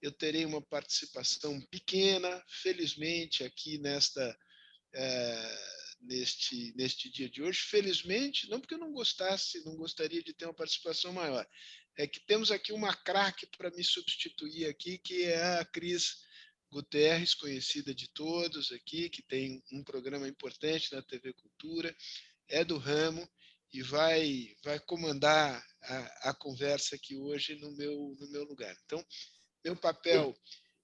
eu terei uma participação pequena, felizmente, aqui neste dia de hoje. Felizmente, não porque eu não gostaria de ter uma participação maior, é que temos aqui uma craque para me substituir aqui, que é a Cris Guterres, conhecida de todos aqui, que tem um programa importante na TV Cultura, é do ramo e vai comandar a conversa aqui hoje no meu lugar. Então, meu papel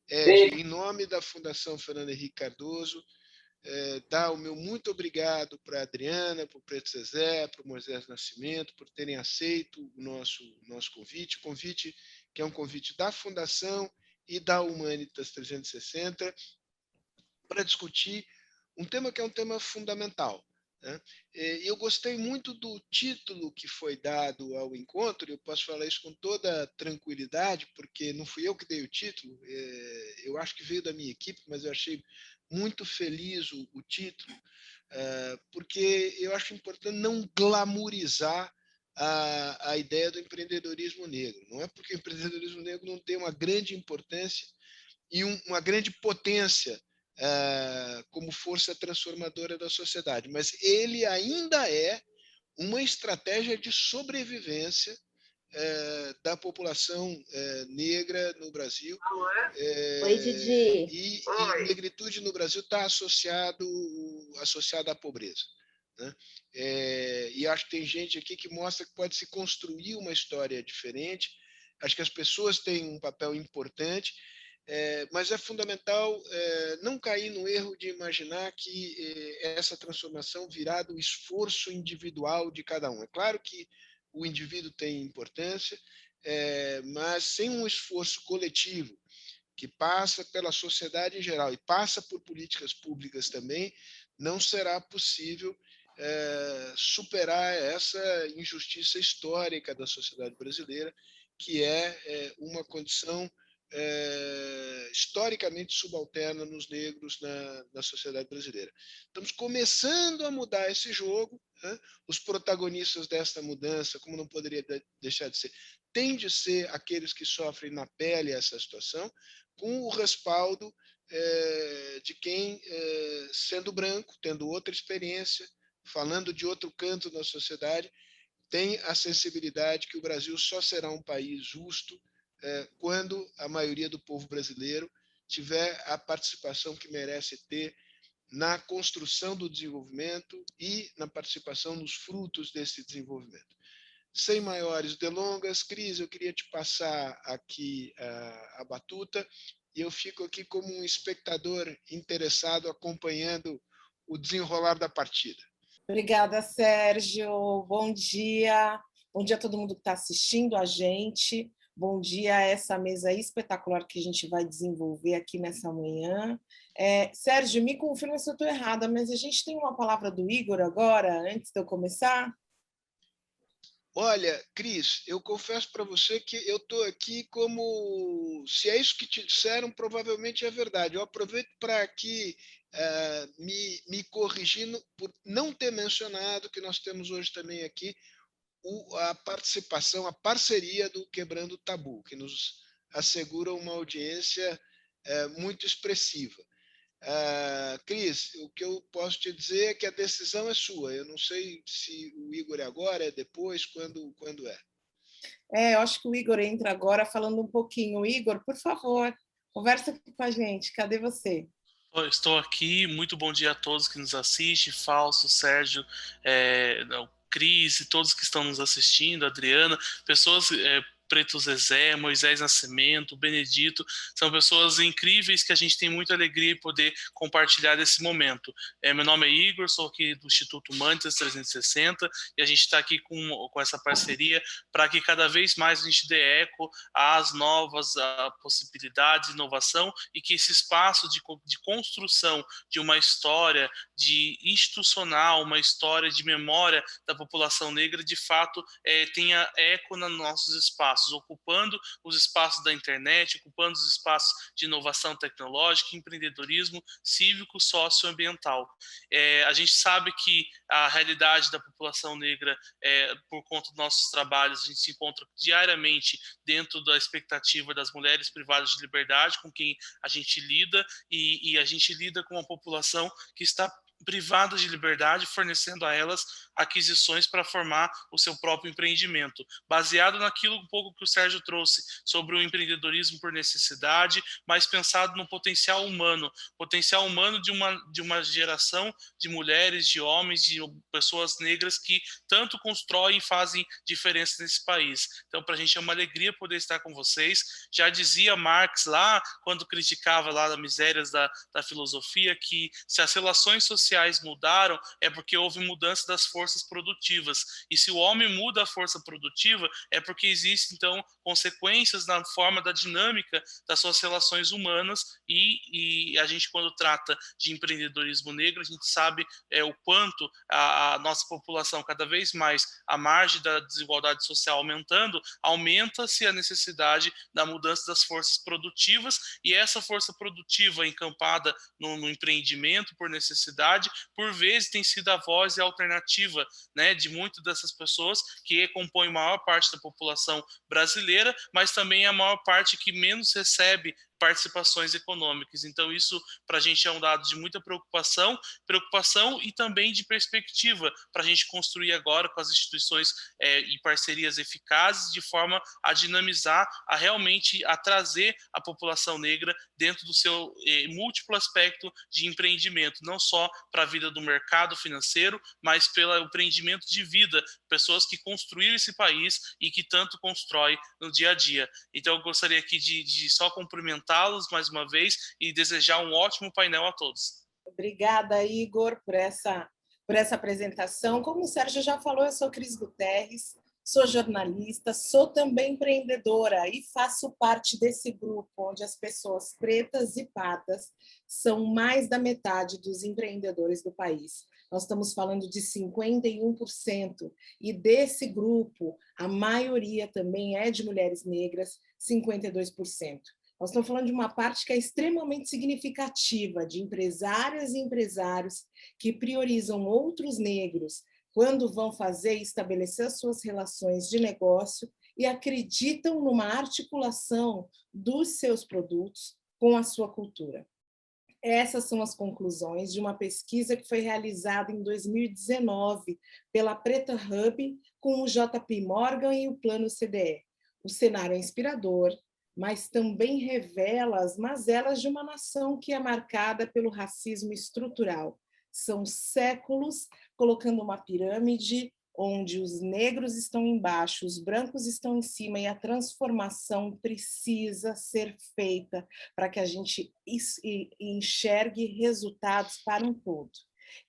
é, em nome da Fundação Fernando Henrique Cardoso, dar o meu muito obrigado para a Adriana, para o Preto Zezé, para o Moisés Nascimento, por terem aceito o nosso convite que é um convite da Fundação e da Humanitas 360, para discutir um tema que é um tema fundamental. Né? Eu gostei muito do título que foi dado ao encontro, eu posso falar isso com toda tranquilidade, porque não fui eu que dei o título, eu acho que veio da minha equipe, mas eu achei muito feliz o título, porque eu acho importante não glamorizar a ideia do empreendedorismo negro. Não é porque o empreendedorismo negro não tem uma grande importância e uma grande potência como força transformadora da sociedade, mas ele ainda é uma estratégia de sobrevivência da população negra no Brasil. Oi, Didi. E negritude no Brasil está associado à pobreza. Né? E acho que tem gente aqui que mostra que pode se construir uma história diferente. Acho que as pessoas têm um papel importante, mas é fundamental não cair no erro de imaginar que essa transformação virá do esforço individual de cada um. É claro que o indivíduo tem importância, mas sem um esforço coletivo que passa pela sociedade em geral e passa por políticas públicas também, não será possível superar essa injustiça histórica da sociedade brasileira, que é uma condição historicamente subalterna nos negros na sociedade brasileira. Estamos começando a mudar esse jogo, né? Os protagonistas desta mudança, como não poderia deixar de ser, têm de ser aqueles que sofrem na pele essa situação, com o respaldo de quem, sendo branco, tendo outra experiência, falando de outro canto da sociedade, tem a sensibilidade que o Brasil só será um país justo quando a maioria do povo brasileiro tiver a participação que merece ter na construção do desenvolvimento e na participação nos frutos desse desenvolvimento. Sem maiores delongas, Cris, eu queria te passar aqui a batuta e eu fico aqui como um espectador interessado acompanhando o desenrolar da partida. Obrigada, Sérgio. Bom dia. Bom dia a todo mundo que está assistindo a gente. Bom dia a essa mesa espetacular que a gente vai desenvolver aqui nessa manhã. Sérgio, me confirma se eu estou errada, mas a gente tem uma palavra do Igor agora, antes de eu começar? Olha, Cris, eu confesso para você que eu estou aqui como... Se é isso que te disseram, provavelmente é verdade. Eu aproveito para aqui me corrigindo por não ter mencionado que nós temos hoje também aqui a participação, a parceria do Quebrando o Tabu, que nos assegura uma audiência muito expressiva. Cris, o que eu posso te dizer é que a decisão é sua. Eu não sei se o Igor é agora, é depois, quando é. Eu acho que o Igor entra agora falando um pouquinho. Igor, por favor, conversa aqui com a gente. Cadê você? Estou aqui, muito bom dia a todos que nos assistem, Fausto, Sérgio, o Cris e todos que estão nos assistindo, Adriana, pessoas, Preto Zezé, Moisés Nascimento, Benedito, são pessoas incríveis que a gente tem muita alegria em poder compartilhar esse momento. Meu nome é Igor, sou aqui do Instituto Humanitas 360 e a gente está aqui com essa parceria para que cada vez mais a gente dê eco às novas possibilidades de inovação e que esse espaço de construção de uma história de institucional, uma história de memória da população negra, de fato, tenha eco nos nossos espaços. espaços, ocupando os espaços da internet, ocupando os espaços de inovação tecnológica, empreendedorismo cívico, socioambiental. A gente sabe que a realidade da população negra, por conta dos nossos trabalhos, a gente se encontra diariamente dentro da expectativa das mulheres privadas de liberdade com quem a gente lida, e a gente lida com uma população que está privada de liberdade, fornecendo a elas aquisições para formar o seu próprio empreendimento, baseado naquilo um pouco que o Sérgio trouxe sobre o empreendedorismo por necessidade, mas pensado no potencial humano de uma geração de mulheres, de homens, de pessoas negras que tanto constroem e fazem diferença nesse país. Então, para a gente é uma alegria poder estar com vocês. Já dizia Marx lá, quando criticava lá as misérias da filosofia, que se as relações sociais mudaram, é porque houve mudança das forças produtivas. E se o homem muda a força produtiva, é porque existem, então, consequências na forma da dinâmica das suas relações humanas, e a gente, quando trata de empreendedorismo negro, a gente sabe o quanto a nossa população, cada vez mais, a margem da desigualdade social aumentando, aumenta-se a necessidade da mudança das forças produtivas, e essa força produtiva encampada no empreendimento por necessidade, por vezes tem sido a voz e a alternativa, né, de muitas dessas pessoas que compõem a maior parte da população brasileira, mas também a maior parte que menos recebe participações econômicas. Então, isso para a gente é um dado de muita preocupação e também de perspectiva para a gente construir agora com as instituições e parcerias eficazes, de forma a dinamizar, a realmente a trazer a população negra dentro do seu múltiplo aspecto de empreendimento, não só para a vida do mercado financeiro, mas pelo empreendimento de vida, pessoas que construíram esse país e que tanto constrói no dia a dia. Então, eu gostaria aqui de só cumprimentá-los mais uma vez e desejar um ótimo painel a todos. Obrigada, Igor, por essa apresentação. Como o Sérgio já falou, eu sou Cris Guterres, sou jornalista, sou também empreendedora e faço parte desse grupo onde as pessoas pretas e pardas são mais da metade dos empreendedores do país. Nós estamos falando de 51%, e desse grupo, a maioria também é de mulheres negras, 52%. Nós estamos falando de uma parte que é extremamente significativa, de empresárias e empresários que priorizam outros negros quando vão fazer e estabelecer as suas relações de negócio e acreditam numa articulação dos seus produtos com a sua cultura. Essas são as conclusões de uma pesquisa que foi realizada em 2019 pela Preta Hub com o JP Morgan e o Plano CDE. O cenário é inspirador, mas também revela as mazelas de uma nação que é marcada pelo racismo estrutural. São séculos colocando uma pirâmide onde os negros estão embaixo, os brancos estão em cima, e a transformação precisa ser feita para que a gente enxergue resultados para um todo.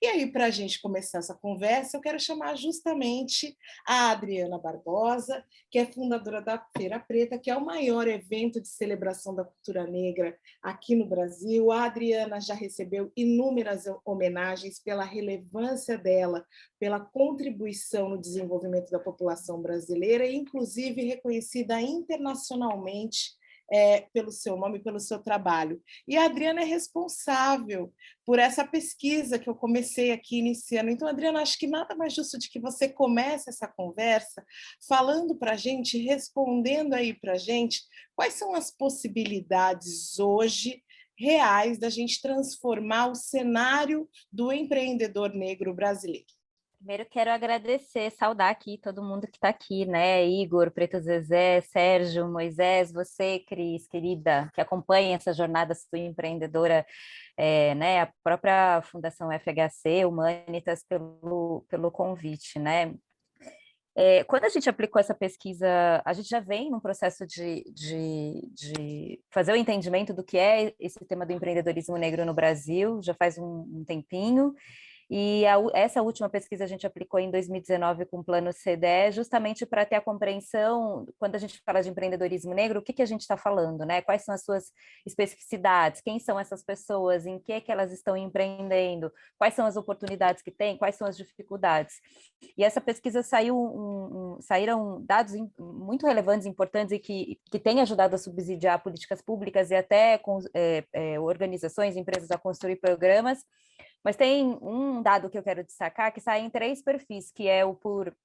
E aí, para a gente começar essa conversa, eu quero chamar justamente a Adriana Barbosa, que é fundadora da Feira Preta, que é o maior evento de celebração da cultura negra aqui no Brasil. A Adriana já recebeu inúmeras homenagens pela relevância dela, pela contribuição no desenvolvimento da população brasileira, e inclusive reconhecida internacionalmente pelo seu nome, pelo seu trabalho. E a Adriana é responsável por essa pesquisa que eu comecei aqui iniciando. Então, Adriana, acho que nada mais justo de que você comece essa conversa falando para a gente, respondendo aí para a gente, quais são as possibilidades hoje reais da gente transformar o cenário do empreendedor negro brasileiro. Primeiro, quero agradecer, saudar aqui todo mundo que está aqui, né? Igor, Preto Zezé, Sérgio, Moisés, você, Cris, querida, que acompanha essa jornada sua empreendedora, né? A própria Fundação FHC, Humanitas, pelo convite, né? Quando a gente aplicou essa pesquisa, a gente já vem num processo de fazer o entendimento do que é esse tema do empreendedorismo negro no Brasil, já faz um tempinho. E essa última pesquisa a gente aplicou em 2019 com o Plano CDE, justamente para ter a compreensão, quando a gente fala de empreendedorismo negro, o que a gente está falando, né? Quais são as suas especificidades, quem são essas pessoas, em que elas estão empreendendo, quais são as oportunidades que têm, quais são as dificuldades. E essa pesquisa saíram dados muito relevantes, importantes e que têm ajudado a subsidiar políticas públicas e até organizações, empresas a construir programas. Mas tem um dado que eu quero destacar que sai em 3 perfis, que é o por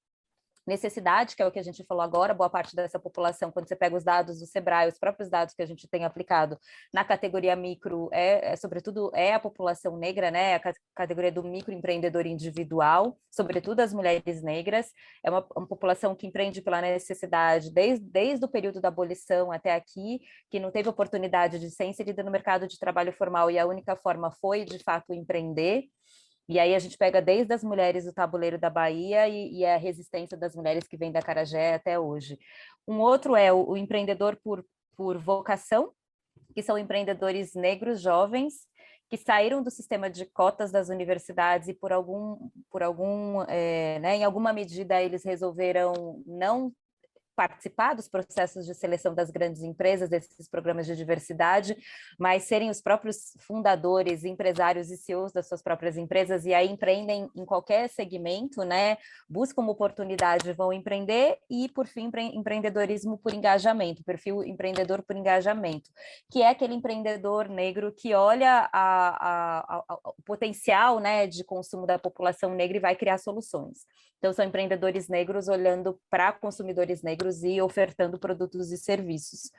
necessidade, que é o que a gente falou agora, boa parte dessa população, quando você pega os dados do Sebrae, os próprios dados que a gente tem aplicado na categoria micro, sobretudo a população negra, né, a categoria do microempreendedor individual, sobretudo as mulheres negras, é uma população que empreende pela necessidade desde o período da abolição até aqui, que não teve oportunidade de ser inserida no mercado de trabalho formal e a única forma foi, de fato, empreender. E aí a gente pega desde as mulheres do tabuleiro da Bahia e a resistência das mulheres que vem da Acarajé até hoje. Um outro é o empreendedor por vocação, que são empreendedores negros jovens que saíram do sistema de cotas das universidades e em alguma medida eles resolveram não participar dos processos de seleção das grandes empresas, desses programas de diversidade, mas serem os próprios fundadores, empresários e CEOs das suas próprias empresas, e aí empreendem em qualquer segmento, né? Buscam uma oportunidade, vão empreender, e, por fim, empreendedorismo por engajamento, perfil empreendedor por engajamento, que é aquele empreendedor negro que olha o potencial, né, de consumo da população negra e vai criar soluções. Então, são empreendedores negros olhando para consumidores negros e ofertando produtos e serviços.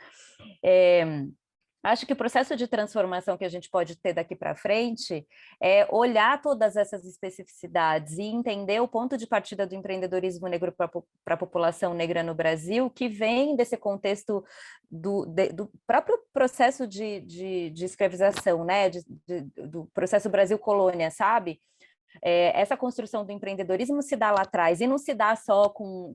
Acho que o processo de transformação que a gente pode ter daqui para frente é olhar todas essas especificidades e entender o ponto de partida do empreendedorismo negro para a população negra no Brasil, que vem desse contexto do próprio processo de escravização, né? Do processo Brasil-Colônia, sabe? Essa construção do empreendedorismo se dá lá atrás, e não se dá só com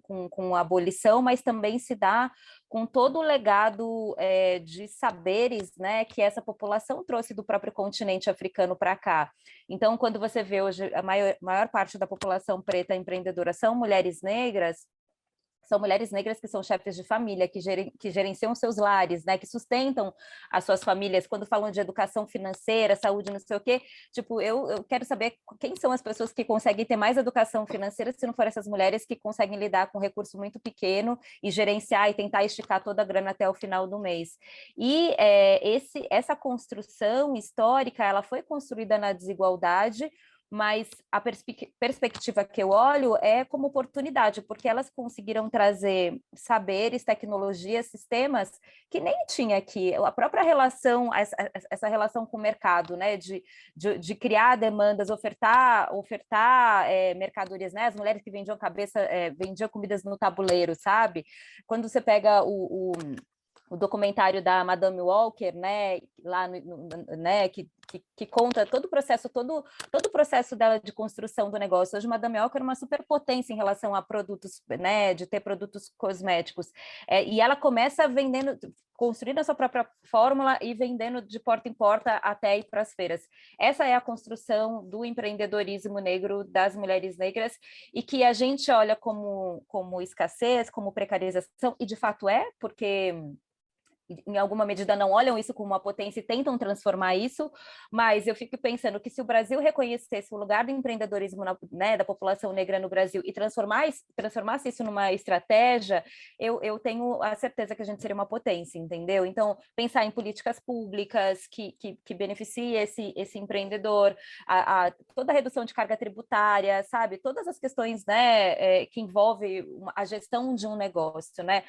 a abolição, mas também se dá com todo o legado de saberes, né, que essa população trouxe do próprio continente africano para cá. Então, quando você vê hoje a maior parte da população preta empreendedora são mulheres negras que são chefes de família, que gerenciam seus lares, né, que sustentam as suas famílias. Quando falam de educação financeira, saúde, não sei o quê, tipo, eu quero saber quem são as pessoas que conseguem ter mais educação financeira, se não for essas mulheres que conseguem lidar com um recurso muito pequeno e gerenciar e tentar esticar toda a grana até o final do mês. E essa construção histórica, ela foi construída na desigualdade, mas a perspectiva que eu olho é como oportunidade, porque elas conseguiram trazer saberes, tecnologias, sistemas que nem tinha aqui. A própria relação, essa relação com o mercado, né, de criar demandas, ofertar mercadorias, né, as mulheres que vendiam vendiam comidas no tabuleiro, sabe? Quando você pega o documentário da Madame Walker, né, lá né, que conta todo o processo dela de construção do negócio. Hoje, Madame Walker é uma superpotência em relação a produtos, né, de ter produtos cosméticos. E ela começa construindo a sua própria fórmula e vendendo de porta em porta até ir para as feiras. Essa é a construção do empreendedorismo negro das mulheres negras, e que a gente olha como escassez, como precarização, e de fato porque em alguma medida não olham isso como uma potência e tentam transformar isso, mas eu fico pensando que se o Brasil reconhecesse o lugar do empreendedorismo, né, da população negra no Brasil e transformasse isso numa estratégia, eu tenho a certeza que a gente seria uma potência, entendeu? Então, pensar em políticas públicas que beneficiem esse empreendedor, toda a redução de carga tributária, sabe? Todas as questões, né, que envolvem a gestão de um negócio, né?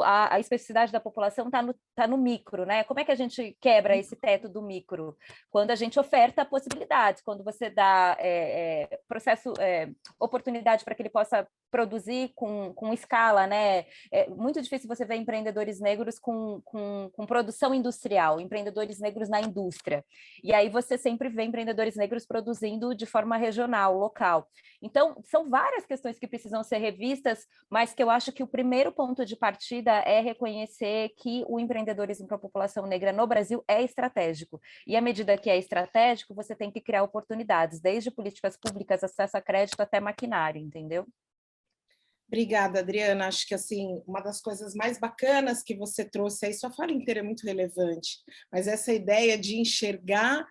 A especificidade da população está no micro, né? Como é que a gente quebra esse teto do micro? Quando a gente oferta possibilidades, quando você dá oportunidade para que ele possa produzir com escala, né? É muito difícil você ver empreendedores negros com produção industrial, empreendedores negros na indústria. E aí você sempre vê empreendedores negros produzindo de forma regional, local. Então, são várias questões que precisam ser revistas, mas que eu acho que o primeiro ponto de partida é reconhecer que o empreendedorismo para a população negra no Brasil é estratégico. E à medida que é estratégico, você tem que criar oportunidades, desde políticas públicas, acesso a crédito até maquinário, entendeu? Obrigada, Adriana. Acho que assim, uma das coisas mais bacanas que você trouxe aí, sua fala inteira é muito relevante, mas essa ideia de enxergar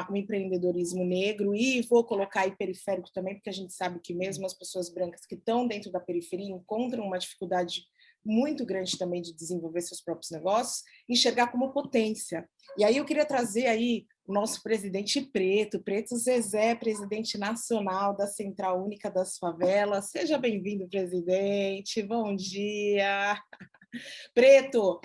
o empreendedorismo negro, e vou colocar aí periférico também, porque a gente sabe que mesmo as pessoas brancas que estão dentro da periferia encontram uma dificuldade muito grande também de desenvolver seus próprios negócios, enxergar como potência. E aí eu queria trazer aí o nosso presidente Preto Zezé, presidente nacional da Central Única das Favelas. Seja bem-vindo, presidente. Bom dia. Preto,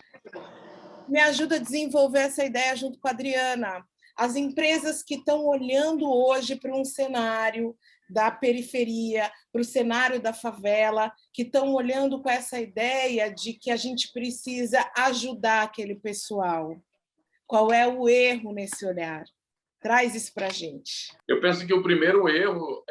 me ajuda a desenvolver essa ideia junto com a Adriana. As empresas que estão olhando hoje para um cenário da periferia, para o cenário da favela, que estão olhando com essa ideia de que a gente precisa ajudar aquele pessoal. Qual é o erro nesse olhar? Traz isso para a gente. Eu penso que o primeiro erro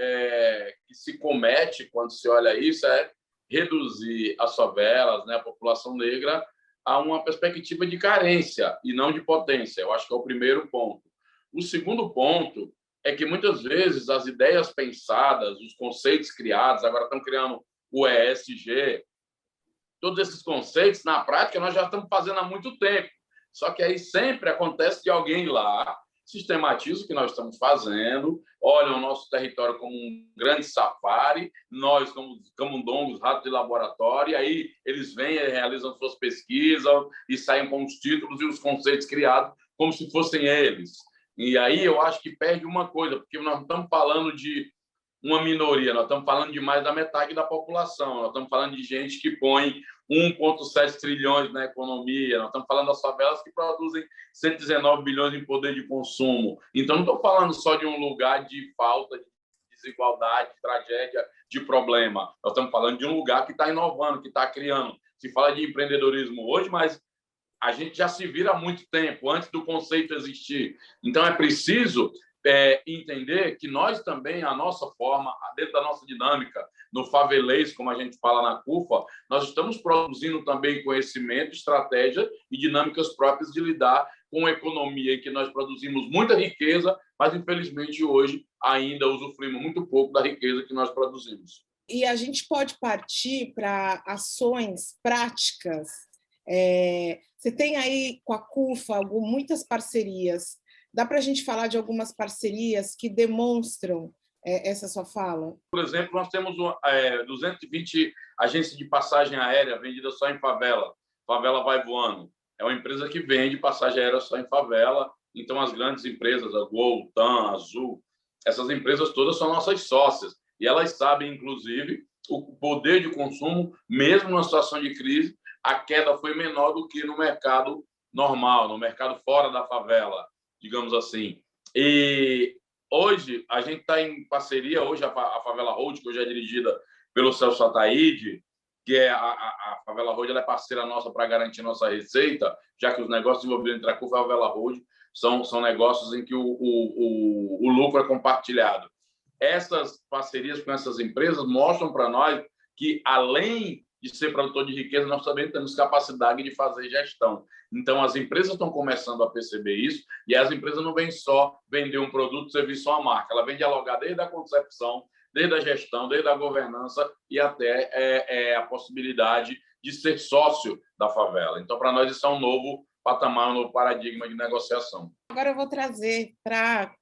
que se comete quando se olha isso é reduzir as favelas, né, a população negra, a uma perspectiva de carência e não de potência. Eu acho que é o primeiro ponto. O segundo ponto é que, muitas vezes, as ideias pensadas, os conceitos criados, agora estão criando o ESG, todos esses conceitos, na prática, nós já estamos fazendo há muito tempo. Só que aí sempre acontece de alguém lá sistematiza o que nós estamos fazendo, olha o nosso território como um grande safari, nós como camundongos, ratos de laboratório, e aí eles vêm, realizam suas pesquisas e saem com os títulos e os conceitos criados como se fossem eles. E aí eu acho que perde uma coisa, porque nós não estamos falando de uma minoria, nós estamos falando de mais da metade da população, nós estamos falando de gente que põe 1,7 trilhões na economia, nós estamos falando das favelas que produzem 119 bilhões em poder de consumo. Então, não estou falando só de um lugar de falta, de desigualdade, de tragédia, de problema. Nós estamos falando de um lugar que está inovando, que está criando. Se fala de empreendedorismo hoje, mas a gente já se vira há muito tempo, antes do conceito existir. Então, é preciso entender que nós também, a nossa forma, dentro da nossa dinâmica, no favelês, como a gente fala na CUFA, nós estamos produzindo também conhecimento, estratégia e dinâmicas próprias de lidar com uma economia em que nós produzimos muita riqueza, mas, infelizmente, hoje ainda usufruímos muito pouco da riqueza que nós produzimos. E a gente pode partir para ações práticas. Você tem aí com a CUFA muitas parcerias. Dá para a gente falar de algumas parcerias que demonstram essa sua fala? Por exemplo, nós temos 220 agências de passagem aérea vendidas só em favela. Favela Vai Voando. É uma empresa que vende passagem aérea só em favela. Então, as grandes empresas, a Gol, TAM, Azul, essas empresas todas são nossas sócias. E elas sabem, inclusive, o poder de consumo, mesmo numa situação de crise, a queda foi menor do que no mercado normal, no mercado fora da favela, digamos assim. E hoje a gente está em parceria, hoje a Favela Road, que hoje é dirigida pelo Celso Ataíde, que é a Favela Road, ela é parceira nossa para garantir nossa receita, já que os negócios envolvidos entre a CUFA e a Favela Road são negócios em que o lucro é compartilhado. Essas parcerias com essas empresas mostram para nós que, além de ser produtor de riqueza, nós também temos capacidade de fazer gestão. Então, as empresas estão começando a perceber isso, e as empresas não vêm só vender um produto, serviço ou uma marca, ela vem dialogar desde a concepção, desde a gestão, desde a governança e até a possibilidade de ser sócio da favela. Então, para nós, isso é um novo patamar, um novo paradigma de negociação. Agora eu vou trazer para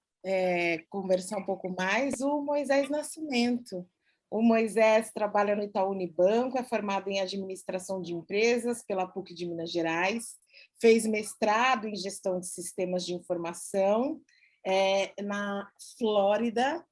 conversar um pouco mais o Moisés Nascimento. O Moisés trabalha no Itaú Unibanco, é formado em Administração de Empresas pela PUC de Minas Gerais, fez mestrado em Gestão de Sistemas de Informação na Flórida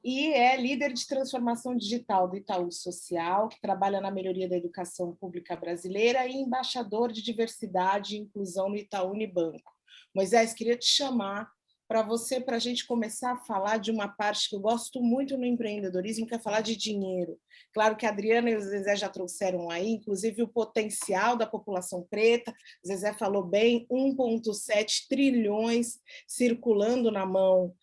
e é líder de transformação digital do Itaú Social, que trabalha na melhoria da educação pública brasileira e embaixador de diversidade e inclusão no Itaú Unibanco. Moisés, queria te chamar para a gente começar a falar de uma parte que eu gosto muito no empreendedorismo, que é falar de dinheiro. Claro que a Adriana e o Zezé já trouxeram aí, inclusive, o potencial da população preta. O Zezé falou bem, 1,7 trilhões circulando na mão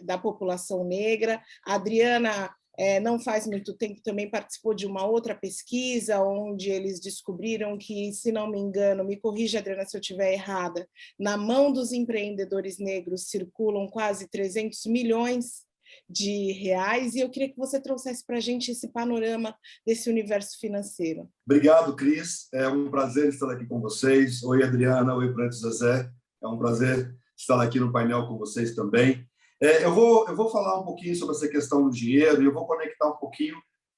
da população negra. A Adriana não faz muito tempo, também participou de uma outra pesquisa, onde eles descobriram que, se não me engano, me corrija, Adriana, se eu estiver errada, na mão dos empreendedores negros circulam quase 300 milhões de reais, e eu queria que você trouxesse para a gente esse panorama desse universo financeiro. Obrigado, Cris. É um prazer estar aqui com vocês. Oi, Adriana. Oi, Preto Zezé. É um prazer estar aqui no painel com vocês também. Eu vou falar um pouquinho sobre essa questão do dinheiro e eu vou conectar um pouquinho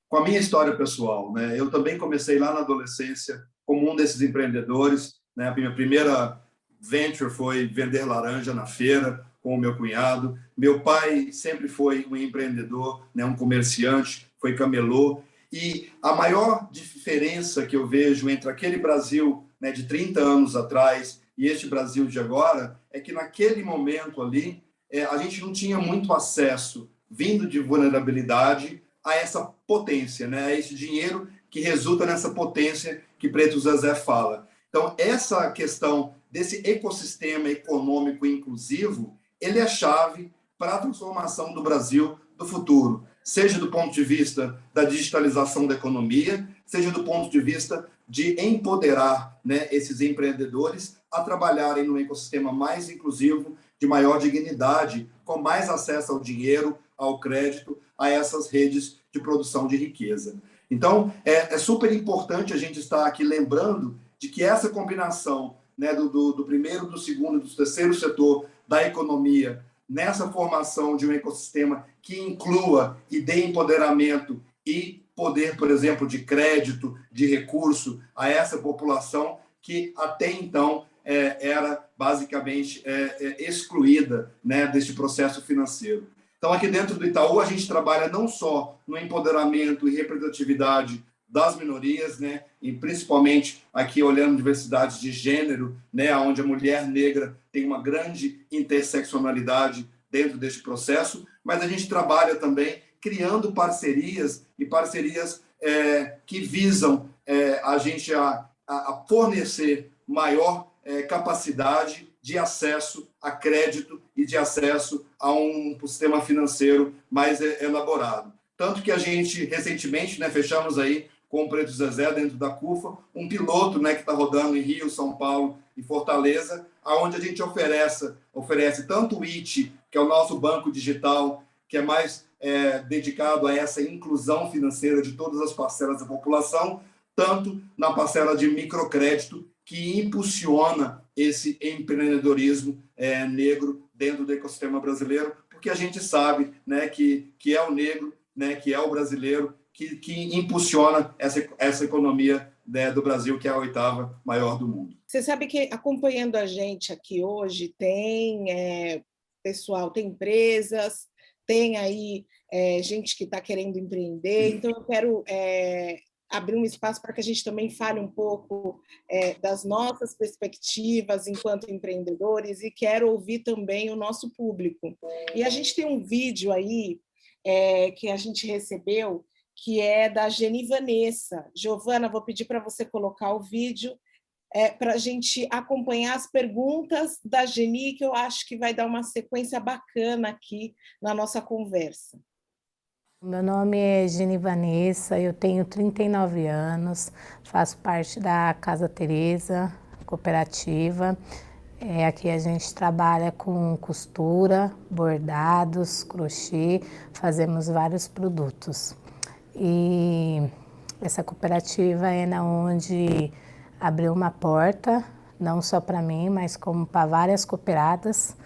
com a minha história pessoal, né? Eu também comecei lá na adolescência como um desses empreendedores, né? A minha primeira venture foi vender laranja na feira com o meu cunhado. Meu pai sempre foi um empreendedor, né? Um comerciante, foi camelô. E a maior diferença que eu vejo entre aquele Brasil, né, de 30 anos atrás e este Brasil de agora é que naquele momento ali a gente não tinha muito acesso, vindo de vulnerabilidade, a essa potência, né? A esse dinheiro que resulta nessa potência que Preto Zezé fala. Então, essa questão desse ecossistema econômico inclusivo, ele é chave para a transformação do Brasil do futuro, seja do ponto de vista da digitalização da economia, seja do ponto de vista de empoderar, né, esses empreendedores a trabalharem num ecossistema mais inclusivo, de maior dignidade, com mais acesso ao dinheiro, ao crédito, a essas redes de produção de riqueza. Então, é super importante a gente estar aqui lembrando de que essa combinação, né, do primeiro, do segundo e do terceiro setor da economia, nessa formação de um ecossistema que inclua e dê empoderamento e poder, por exemplo, de crédito, de recurso a essa população que até então era basicamente excluída, né, deste processo financeiro. Então, aqui dentro do Itaú, a gente trabalha não só no empoderamento e representatividade das minorias, né, e principalmente aqui olhando diversidade de gênero, né, onde a mulher negra tem uma grande interseccionalidade dentro deste processo, mas a gente trabalha também criando parcerias e parcerias que visam a gente a fornecer maior capacidade de acesso a crédito e de acesso a um sistema financeiro mais elaborado. Tanto que a gente, recentemente, né, fechamos aí com o Preto Zezé, dentro da CUFA, um piloto, né, que está rodando em Rio, São Paulo e Fortaleza, onde a gente oferece tanto o IT, que é o nosso banco digital, que é mais dedicado a essa inclusão financeira de todas as parcelas da população, tanto na parcela de microcrédito, que impulsiona esse empreendedorismo negro dentro do ecossistema brasileiro, porque a gente sabe, né, que é o negro, né, que é o brasileiro, que impulsiona essa economia, né, do Brasil, que é a 8ª maior do mundo. Você sabe que, acompanhando a gente aqui hoje, tem pessoal, tem empresas, tem aí gente que está querendo empreender, então eu quero abrir um espaço para que a gente também fale um pouco das nossas perspectivas enquanto empreendedores, e quero ouvir também o nosso público. E a gente tem um vídeo aí que a gente recebeu, que é da Geni Vanessa. Giovana, vou pedir para você colocar o vídeo para a gente acompanhar as perguntas da Geni, que eu acho que vai dar uma sequência bacana aqui na nossa conversa. Meu nome é Geni Vanessa, eu tenho 39 anos, faço parte da Casa Teresa, cooperativa. Aqui a gente trabalha com costura, bordados, crochê, fazemos vários produtos. E essa cooperativa é onde abriu uma porta, não só para mim, mas como para várias cooperadas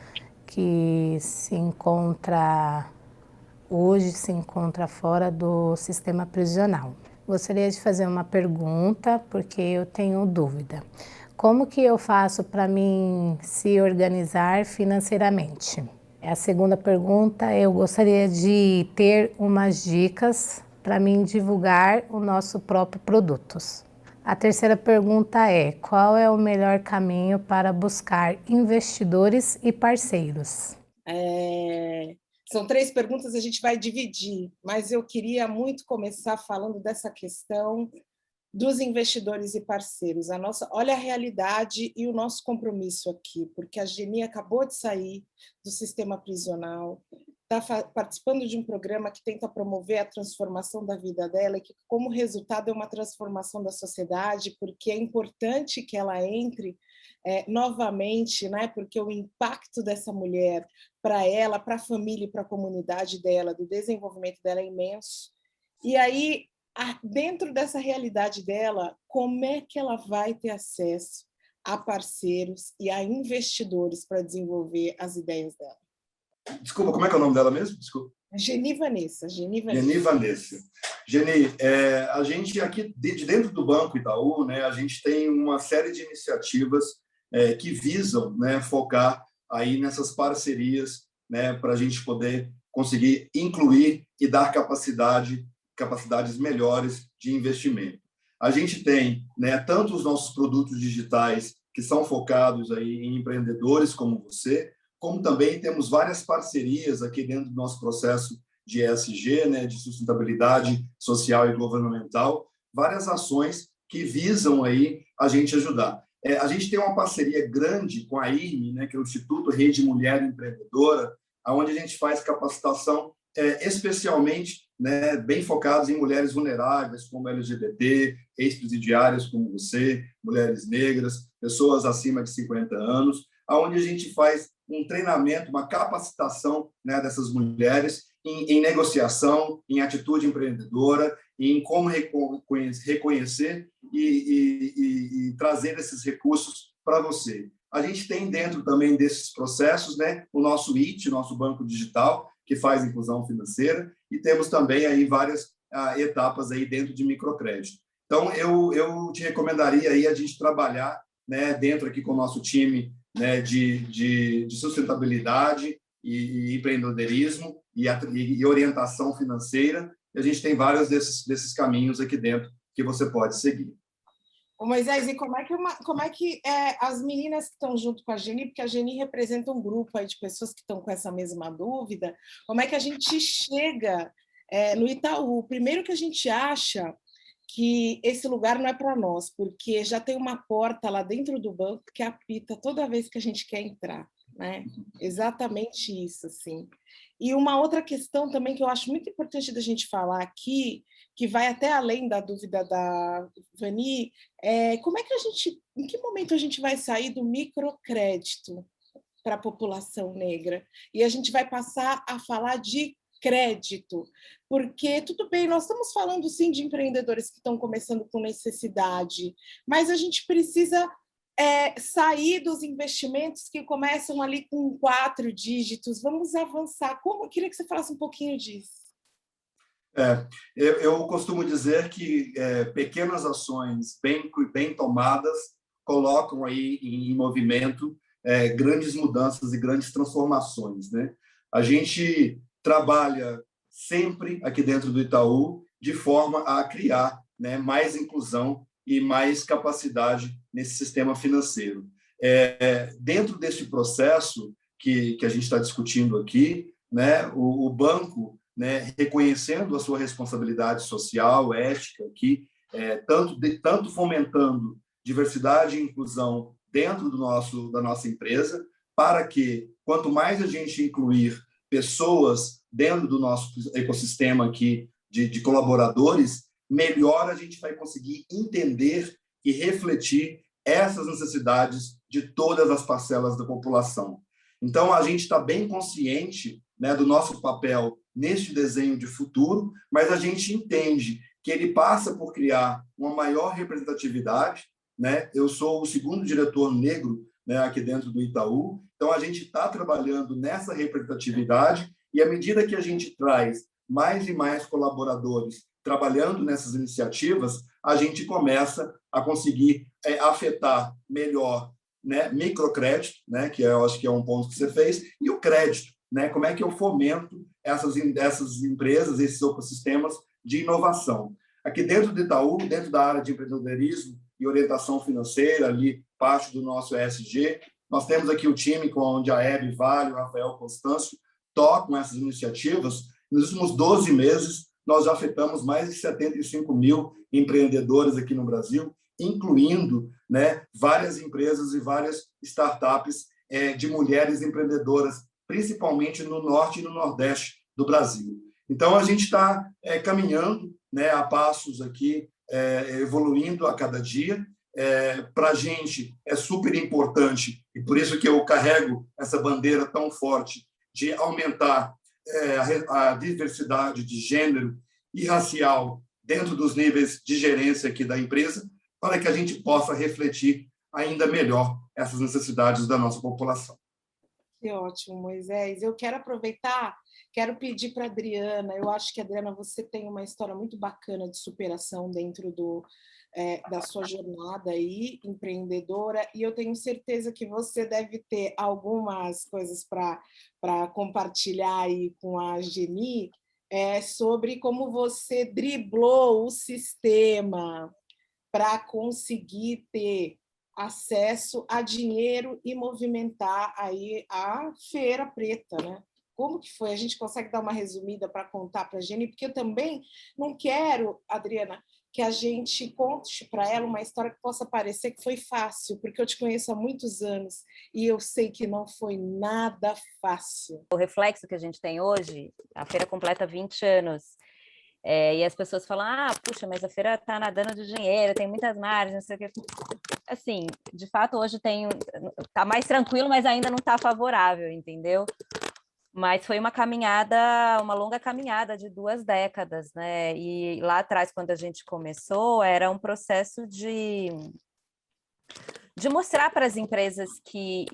que hoje se encontra fora do sistema prisional. Gostaria de fazer uma pergunta, porque eu tenho dúvida. Como que eu faço para mim se organizar financeiramente? A segunda pergunta, eu gostaria de ter umas dicas para mim divulgar o nosso próprio produtos. A terceira pergunta é: qual é o melhor caminho para buscar investidores e parceiros? São 3 perguntas, a gente vai dividir, mas eu queria muito começar falando dessa questão dos investidores e parceiros. Olha a realidade e o nosso compromisso aqui, porque a Geni acabou de sair do sistema prisional, está participando de um programa que tenta promover a transformação da vida dela e que, como resultado, é uma transformação da sociedade, porque é importante que ela entre novamente, né? Porque o impacto dessa mulher para ela, para a família e para a comunidade dela, do desenvolvimento dela é imenso. E aí, dentro dessa realidade dela, como é que ela vai ter acesso a parceiros e a investidores para desenvolver as ideias dela? Desculpa, como é que é o nome dela mesmo? Desculpa. Geni Vanessa. Geni, a gente aqui de dentro do Banco Itaú, né, a gente tem uma série de iniciativas que visam, né, focar aí nessas parcerias, né, para a gente poder conseguir incluir e dar capacidades melhores de investimento. A gente tem, né, tanto os nossos produtos digitais que são focados aí em empreendedores como você, como também temos várias parcerias aqui dentro do nosso processo de ESG, né, de sustentabilidade social e governamental, várias ações que visam aí a gente ajudar. A gente tem uma parceria grande com a IRME, né, que é o Instituto Rede Mulher Empreendedora, onde a gente faz capacitação especialmente, né, bem focados em mulheres vulneráveis, como LGBT, ex-presidiárias como você, mulheres negras, pessoas acima de 50 anos, onde a gente faz um treinamento, uma capacitação, né, dessas mulheres em negociação, em atitude empreendedora, em como reconhecer e trazer esses recursos para você. A gente tem dentro também desses processos, né, o nosso IT, nosso banco digital, que faz inclusão financeira, e temos também aí várias etapas aí dentro de microcrédito. Então, eu te recomendaria aí a gente trabalhar, né, dentro aqui com o nosso time, né, de sustentabilidade e empreendedorismo e orientação financeira. E a gente tem vários desses caminhos aqui dentro que você pode seguir. Ô Moisés, e como é que as meninas que estão junto com a Geni, porque a Geni representa um grupo aí de pessoas que estão com essa mesma dúvida, como é que a gente chega no Itaú? Primeiro que a gente acha que esse lugar não é para nós, porque já tem uma porta lá dentro do banco que apita toda vez que a gente quer entrar, né? Exatamente isso, assim. E uma outra questão também que eu acho muito importante da gente falar aqui, que vai até além da dúvida da Vani, como é que em que momento a gente vai sair do microcrédito para a população negra? E a gente vai passar a falar de crédito, porque tudo bem, nós estamos falando sim de empreendedores que estão começando com necessidade, mas a gente precisa sair dos investimentos que começam ali com 4 dígitos, vamos avançar. Eu queria que você falasse um pouquinho disso. Eu costumo dizer que pequenas ações bem tomadas colocam aí em movimento grandes mudanças e grandes transformações, né? A gente trabalha sempre aqui dentro do Itaú de forma a criar, né, mais inclusão e mais capacidade nesse sistema financeiro. Dentro desse processo que a gente está discutindo aqui, né, o banco, né, reconhecendo a sua responsabilidade social, ética, aqui, tanto fomentando diversidade e inclusão dentro da nossa empresa, para que, quanto mais a gente incluir pessoas dentro do nosso ecossistema aqui de colaboradores, melhor a gente vai conseguir entender e refletir essas necessidades de todas as parcelas da população. Então, a gente está bem consciente, né, do nosso papel neste desenho de futuro, mas a gente entende que ele passa por criar uma maior representatividade, né? Eu sou o 2º diretor negro, né, aqui dentro do Itaú, então a gente está trabalhando nessa representatividade e à medida que a gente traz mais e mais colaboradores trabalhando nessas iniciativas, a gente começa a conseguir afetar melhor, né, microcrédito, né, que eu acho que é um ponto que você fez, e o crédito, né, como é que eu fomento essas empresas, esses ecossistemas de inovação. Aqui dentro do Itaú, dentro da área de empreendedorismo e orientação financeira, ali parte do nosso ESG, nós temos aqui o time onde a Hebe Vale, o Rafael Constâncio tocam essas iniciativas. Nos últimos 12 meses, nós já afetamos mais de 75 mil empreendedores aqui no Brasil, incluindo, né, várias empresas e várias startups de mulheres empreendedoras, principalmente no norte e no nordeste do Brasil. Então, a gente está caminhando, né, a passos aqui, evoluindo a cada dia. Para a gente é super importante, e por isso que eu carrego essa bandeira tão forte de aumentar a diversidade de gênero e racial dentro dos níveis de gerência aqui da empresa, para que a gente possa refletir ainda melhor essas necessidades da nossa população. Que ótimo, Moisés. Eu quero aproveitar, quero pedir para a Adriana, eu acho que, Adriana, você tem uma história muito bacana de superação dentro da sua jornada aí, empreendedora, e eu tenho certeza que você deve ter algumas coisas para compartilhar aí com a Geni, sobre como você driblou o sistema para conseguir ter acesso a dinheiro e movimentar aí a Feira Preta, né? Como que foi? A gente consegue dar uma resumida para contar para a Geni? Porque eu também não quero, Adriana, que a gente conte para ela uma história que possa parecer que foi fácil, porque eu te conheço há muitos anos e eu sei que não foi nada fácil. O reflexo que a gente tem hoje, a feira completa 20 anos, e as pessoas falam, puxa, mas a feira está nadando de dinheiro, tem muitas margens, não sei o que. Assim, de fato, hoje está mais tranquilo, mas ainda não está favorável, entendeu? Mas foi uma longa caminhada de 2 décadas, né? E lá atrás, quando a gente começou, era um processo de mostrar para as empresas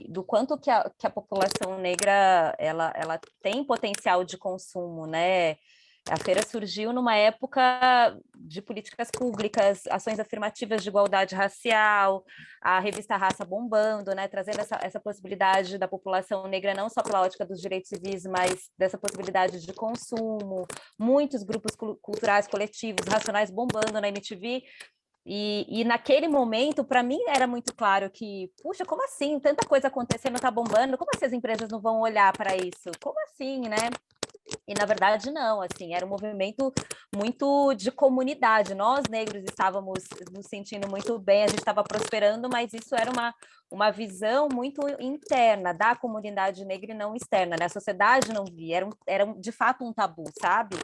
do quanto que a população negra ela tem potencial de consumo, né? A feira surgiu numa época de políticas públicas, ações afirmativas de igualdade racial, a revista Raça bombando, né, trazendo essa possibilidade da população negra não só pela ótica dos direitos civis, mas dessa possibilidade de consumo, muitos grupos culturais coletivos, Racionais bombando na MTV. E naquele momento, para mim, era muito claro que, puxa, como assim? Tanta coisa acontecendo, tá bombando, como assim as empresas não vão olhar para isso? Como assim, né? E, na verdade, não, assim, era um movimento muito de comunidade. Nós, negros, estávamos nos sentindo muito bem, a gente estava prosperando, mas isso era uma visão muito interna da comunidade negra e não externa, né? A sociedade não via, era de fato um tabu, sabe?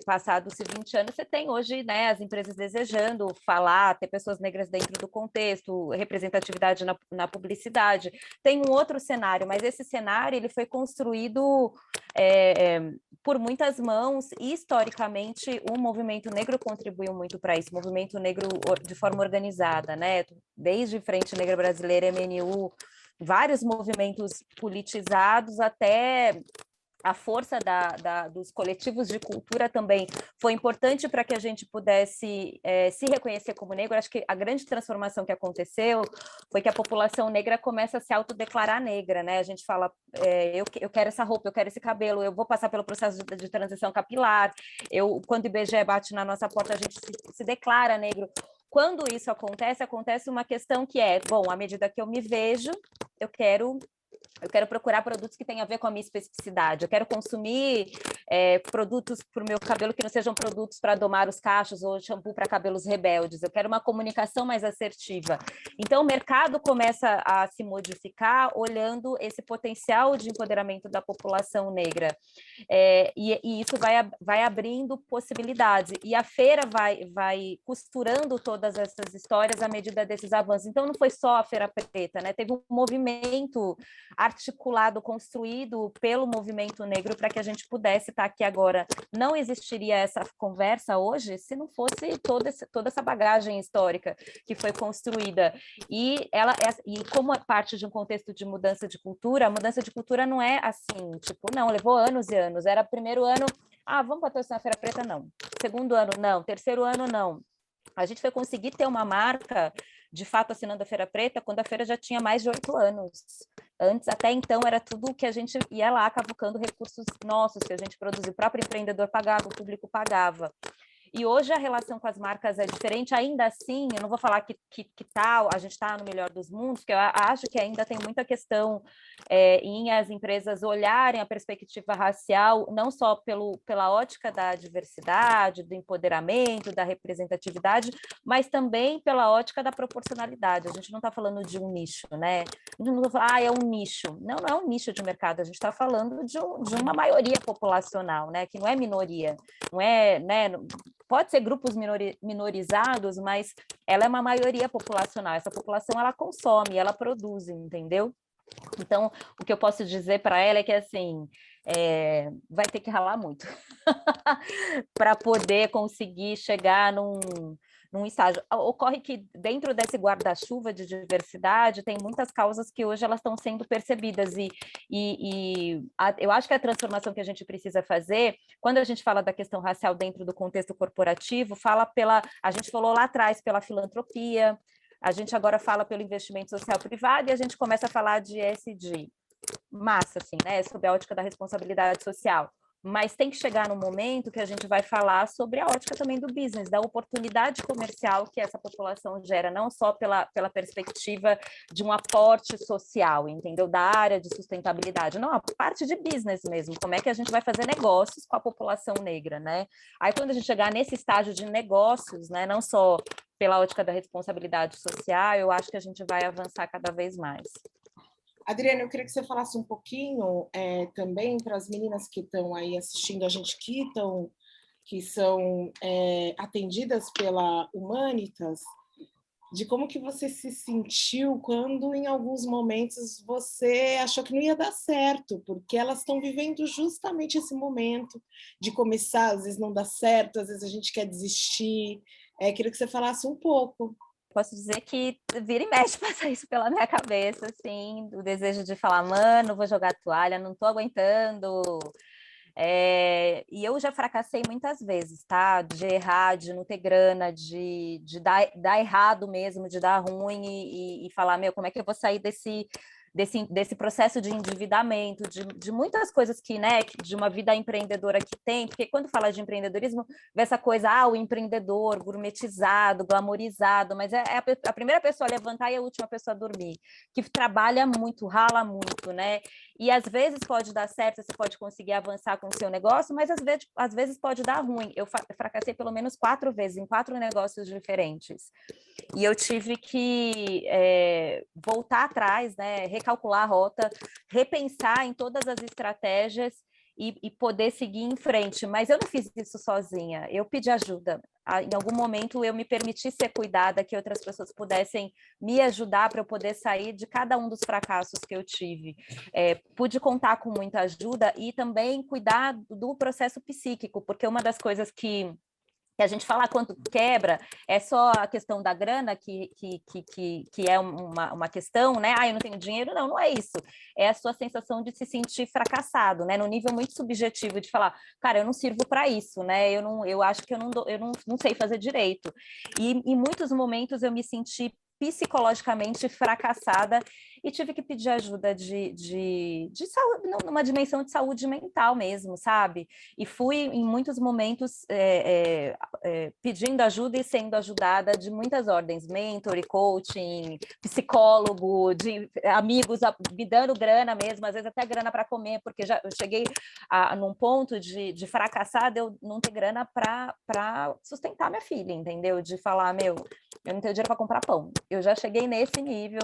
Passados 20 anos, você tem hoje, né, as empresas desejando falar, ter pessoas negras dentro do contexto, representatividade na publicidade. Tem um outro cenário, mas esse cenário ele foi construído por muitas mãos e, historicamente, o movimento negro contribuiu muito para isso, o movimento negro de forma organizada, né? Desde Frente Negra Brasileira, MNU, vários movimentos politizados até... A força dos coletivos de cultura também foi importante para que a gente pudesse se reconhecer como negro. Acho que a grande transformação que aconteceu foi que a população negra começa a se autodeclarar negra, né? A gente fala, eu quero essa roupa, eu quero esse cabelo, eu vou passar pelo processo de transição capilar, quando o IBGE bate na nossa porta, a gente se declara negro. Quando isso acontece uma questão que bom, à medida que eu me vejo, eu quero procurar produtos que tenham a ver com a minha especificidade. Eu quero consumir produtos para o meu cabelo que não sejam produtos para domar os cachos ou shampoo para cabelos rebeldes. Eu quero uma comunicação mais assertiva. Então, o mercado começa a se modificar olhando esse potencial de empoderamento da população negra. E isso vai abrindo possibilidades. E a feira vai costurando todas essas histórias à medida desses avanços. Então, não foi só a Feira Preta, né? Teve um movimento articulado, construído pelo movimento negro para que a gente pudesse estar aqui agora. Não existiria essa conversa hoje se não fosse toda essa bagagem histórica que foi construída. E como é parte de um contexto de mudança de cultura, a mudança de cultura não é assim, tipo, não, levou anos e anos. Era primeiro ano, vamos patrocinar a Feira Preta? Não. Segundo ano, não. Terceiro ano, não. A gente foi conseguir ter uma marca, de fato, assinando a Feira Preta, quando a feira já tinha mais de 8 anos. Antes, até então, era tudo que a gente ia lá cavucando recursos nossos, que a gente produzia, o próprio empreendedor pagava, o público pagava. E hoje a relação com as marcas é diferente, ainda assim, eu não vou falar que tal, a gente está no melhor dos mundos, porque eu acho que ainda tem muita questão em as empresas olharem a perspectiva racial, não só pela ótica da diversidade, do empoderamento, da representatividade, mas também pela ótica da proporcionalidade. A gente não está falando de um nicho, né? A gente não está falando, é um nicho. Não, não é um nicho de mercado, a gente está falando de uma maioria populacional, né? Que não é minoria, não é, né? Pode ser grupos minorizados, mas ela é uma maioria populacional. Essa população, ela consome, ela produz, entendeu? Então, o que eu posso dizer para ela é que, assim, vai ter que ralar muito para poder conseguir chegar num estágio. Ocorre que dentro desse guarda-chuva de diversidade tem muitas causas que hoje elas estão sendo percebidas eu acho que a transformação que a gente precisa fazer, quando a gente fala da questão racial dentro do contexto corporativo, a gente falou lá atrás pela filantropia, a gente agora fala pelo investimento social privado e a gente começa a falar de ESG, massa, assim, né, sob a ótica da responsabilidade social. Mas tem que chegar no momento que a gente vai falar sobre a ótica também do business, da oportunidade comercial que essa população gera, não só pela perspectiva de um aporte social, entendeu? Da área de sustentabilidade, não, a parte de business mesmo, como é que a gente vai fazer negócios com a população negra, né? Aí quando a gente chegar nesse estágio de negócios, né, não só pela ótica da responsabilidade social, eu acho que a gente vai avançar cada vez mais. Adriana, eu queria que você falasse um pouquinho também para as meninas que estão aí assistindo a gente, que são atendidas pela Humanitas, de como que você se sentiu quando, em alguns momentos, você achou que não ia dar certo, porque elas estão vivendo justamente esse momento de começar, às vezes não dá certo, às vezes a gente quer desistir. Queria que você falasse um pouco. Posso dizer que vira e mexe passa isso pela minha cabeça, assim, o desejo de falar, mano, vou jogar a toalha, não tô aguentando. E eu já fracassei muitas vezes, tá? De errar, de não ter grana, de dar errado mesmo, de dar ruim e falar, meu, como é que eu vou sair desse processo de endividamento, de muitas coisas que, né, de uma vida empreendedora que tem, porque quando fala de empreendedorismo, vê essa coisa, o empreendedor gourmetizado, glamorizado, mas é a primeira pessoa a levantar e a última pessoa a dormir, que trabalha muito, rala muito, né? E às vezes pode dar certo, você pode conseguir avançar com o seu negócio, mas às vezes pode dar ruim. Eu fracassei pelo menos 4 vezes, em 4 negócios diferentes. E eu tive que voltar atrás, né, recalcular a rota, repensar em todas as estratégias e poder seguir em frente. Mas eu não fiz isso sozinha, eu pedi ajuda. Em algum momento eu me permiti ser cuidada, que outras pessoas pudessem me ajudar para eu poder sair de cada um dos fracassos que eu tive. Pude contar com muita ajuda e também cuidar do processo psíquico, porque uma das coisas que a gente fala quanto quebra, é só a questão da grana que é uma questão, né? Eu não tenho dinheiro, não é isso. É a sua sensação de se sentir fracassado, né? No nível muito subjetivo de falar, cara, eu não sirvo para isso, né? Eu acho que eu não sei fazer direito. E em muitos momentos eu me senti psicologicamente fracassada e tive que pedir ajuda de saúde, numa dimensão de saúde mental mesmo, sabe? E fui em muitos momentos pedindo ajuda e sendo ajudada de muitas ordens, mentor, coaching, psicólogo, de amigos me dando grana mesmo, às vezes até grana para comer, porque eu cheguei num ponto de fracassada, eu não ter grana para sustentar minha filha, entendeu? De falar, meu, eu não tenho dinheiro para comprar pão. Eu já cheguei nesse nível,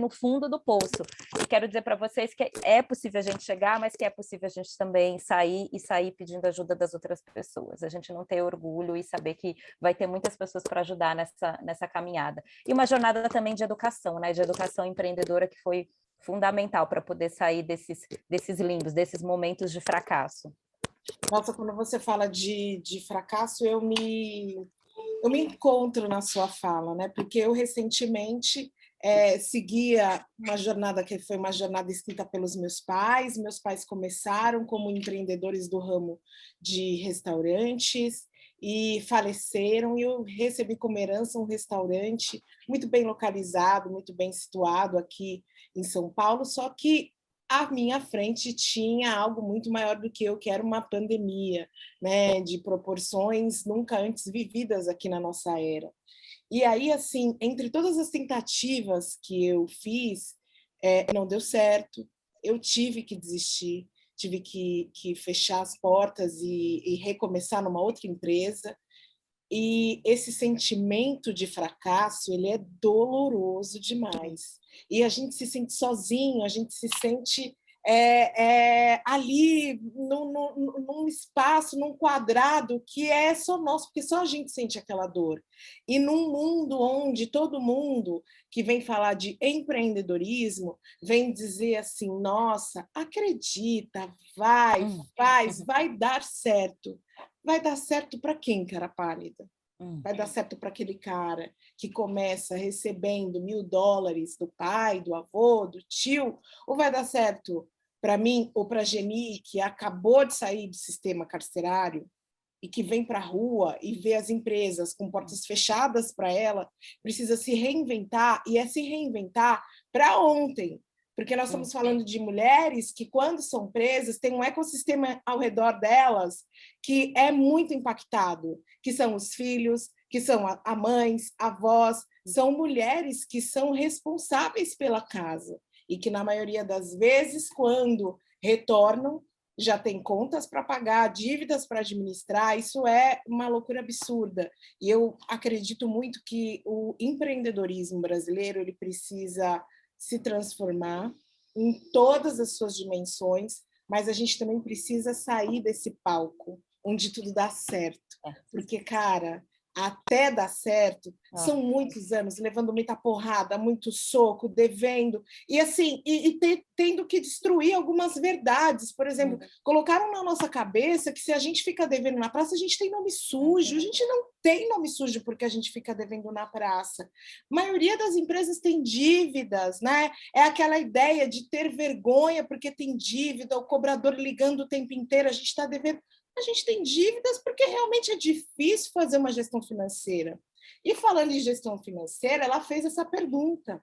no fundo do poço. E quero dizer para vocês que é possível a gente chegar, mas que é possível a gente também sair pedindo ajuda das outras pessoas. A gente não ter orgulho e saber que vai ter muitas pessoas para ajudar nessa caminhada. E uma jornada também de educação, né? De educação empreendedora que foi fundamental para poder sair desses limbos, desses momentos de fracasso. Nossa, quando você fala de fracasso, eu me encontro na sua fala, né? Porque eu recentemente seguia uma jornada que foi uma jornada escrita pelos meus pais. Meus pais começaram como empreendedores do ramo de restaurantes e faleceram, e eu recebi como herança um restaurante muito bem localizado, muito bem situado aqui em São Paulo, só que à minha frente tinha algo muito maior do que eu, que era uma pandemia, né, de proporções nunca antes vividas aqui na nossa era. E aí, assim, entre todas as tentativas que eu fiz, não deu certo, eu tive que desistir, tive que fechar as portas e recomeçar numa outra empresa. E esse sentimento de fracasso, ele é doloroso demais. E a gente se sente sozinho, a gente se sente ali num espaço, num quadrado que é só nosso, porque só a gente sente aquela dor. E num mundo onde todo mundo que vem falar de empreendedorismo vem dizer assim, nossa, acredita, vai dar certo. Vai dar certo para quem, cara pálida? Vai dar certo para aquele cara que começa recebendo $1.000 do pai, do avô, do tio? Ou vai dar certo para mim ou para a Geni, que acabou de sair do sistema carcerário e que vem para a rua e vê as empresas com portas fechadas para ela, precisa se reinventar, e é se reinventar para ontem, porque nós estamos falando de mulheres que, quando são presas, tem um ecossistema ao redor delas que é muito impactado, que são os filhos, que são a mães, avós, são mulheres que são responsáveis pela casa e que, na maioria das vezes, quando retornam, já tem contas para pagar, dívidas para administrar. Isso é uma loucura absurda. E eu acredito muito que o empreendedorismo brasileiro ele precisa se transformar em todas as suas dimensões, mas a gente também precisa sair desse palco onde tudo dá certo. Porque, cara, até dar certo, são muitos anos levando muita porrada, muito soco, devendo, e assim, tendo que destruir algumas verdades. Por exemplo, colocaram na nossa cabeça que se a gente fica devendo na praça, a gente tem nome sujo. A gente não tem nome sujo porque a gente fica devendo na praça. A maioria das empresas tem dívidas, né? É aquela ideia de ter vergonha porque tem dívida, o cobrador ligando o tempo inteiro, a gente está devendo. A gente tem dívidas porque realmente é difícil fazer uma gestão financeira. E falando em gestão financeira, ela fez essa pergunta: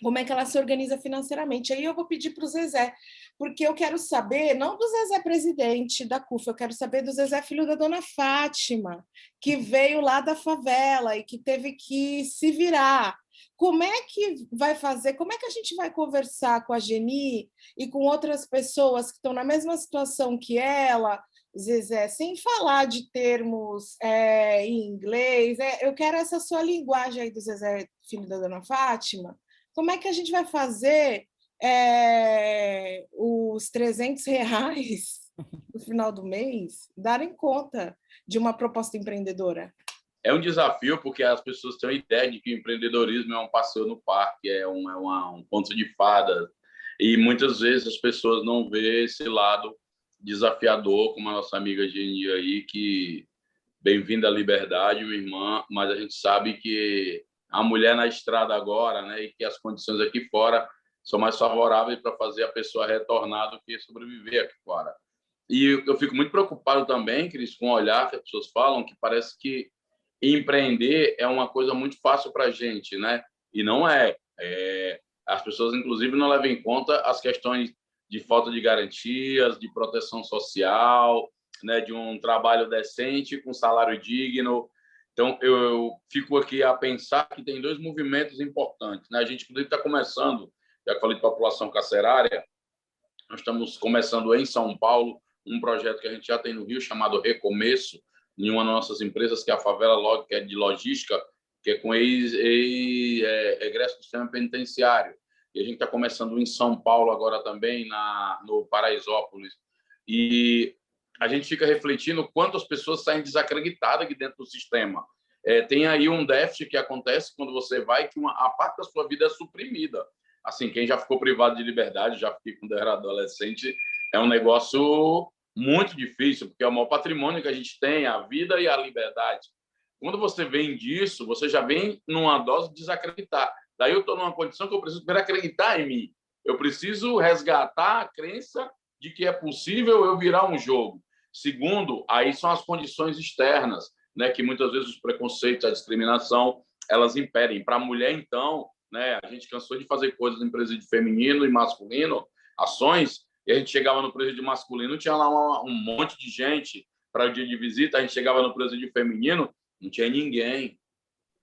como é que ela se organiza financeiramente? Aí eu vou pedir para o Zezé, porque eu quero saber, não do Zezé presidente da CUF, eu quero saber do Zezé filho da dona Fátima, que veio lá da favela e que teve que se virar. Como é que vai fazer? Como é que a gente vai conversar com a Geni e com outras pessoas que estão na mesma situação que ela, Zezé, sem falar de termos em inglês? Eu quero essa sua linguagem aí do Zezé, filho da dona Fátima. Como é que a gente vai fazer os R$300 no final do mês darem conta de uma proposta empreendedora? É um desafio, porque as pessoas têm a ideia de que o empreendedorismo é um passeio no parque, é um conto de fadas, e muitas vezes as pessoas não vê esse lado desafiador, como a nossa amiga Geni aí, que bem-vinda à liberdade, minha irmã, mas a gente sabe que a mulher na estrada agora, né, e que as condições aqui fora são mais favoráveis para fazer a pessoa retornar do que sobreviver aqui fora. E eu fico muito preocupado também, Cris, com o olhar que as pessoas falam, que parece que empreender é uma coisa muito fácil para a gente, né? E não é. As pessoas, inclusive, não levam em conta as questões de falta de garantias, de proteção social, né, de um trabalho decente, com salário digno. Então, eu fico aqui a pensar que tem dois movimentos importantes, né? A gente, inclusive, está começando, já que falei de população carcerária, nós estamos começando em São Paulo um projeto que a gente já tem no Rio, chamado Recomeço, em uma das nossas empresas, que é a Favela Log, que é de logística, que é com egresso do sistema penitenciário. E a gente está começando em São Paulo agora também, no Paraisópolis. E a gente fica refletindo quantas pessoas saem desacreditadas aqui dentro do sistema. Tem aí um déficit que acontece quando você vai, que a parte da sua vida é suprimida. Assim, quem já ficou privado de liberdade, já fiquei quando era adolescente, é um negócio muito difícil, porque é o maior patrimônio que a gente tem, a vida e a liberdade. Quando você vem disso, você já vem numa dose de desacreditar. Daí eu estou numa condição que eu preciso primeiro acreditar em mim. Eu preciso resgatar a crença de que é possível eu virar um jogo. Segundo, aí são as condições externas, né, que muitas vezes os preconceitos, a discriminação, elas impedem. Para a mulher, então, né, a gente cansou de fazer coisas em presídio feminino e masculino, ações, e a gente chegava no presídio masculino, tinha lá um monte de gente para o dia de visita, a gente chegava no presídio feminino, não tinha ninguém,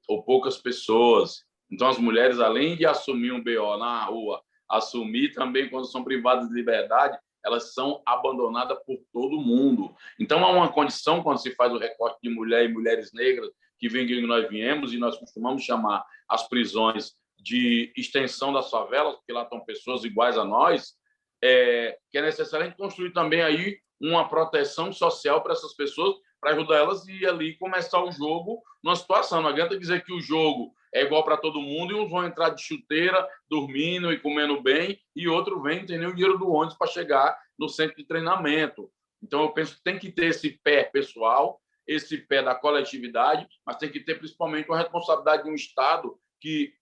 ou poucas pessoas. Então, as mulheres, além de assumir um BO na rua, assumir também quando são privadas de liberdade, elas são abandonadas por todo mundo. Então, há uma condição, quando se faz o recorte de mulher e mulheres negras, que vem que nós viemos, e nós costumamos chamar as prisões de extensão das favelas, porque lá estão pessoas iguais a nós, que é necessário a gente construir também aí uma proteção social para essas pessoas, para ajudar elas a ir ali começar o jogo numa situação. Não adianta dizer que o jogo é igual para todo mundo e uns vão entrar de chuteira, dormindo e comendo bem, e outro vem, não tem nem o dinheiro do ônibus para chegar no centro de treinamento. Então, eu penso que tem que ter esse pé pessoal, esse pé da coletividade, mas tem que ter principalmente uma responsabilidade de um Estado que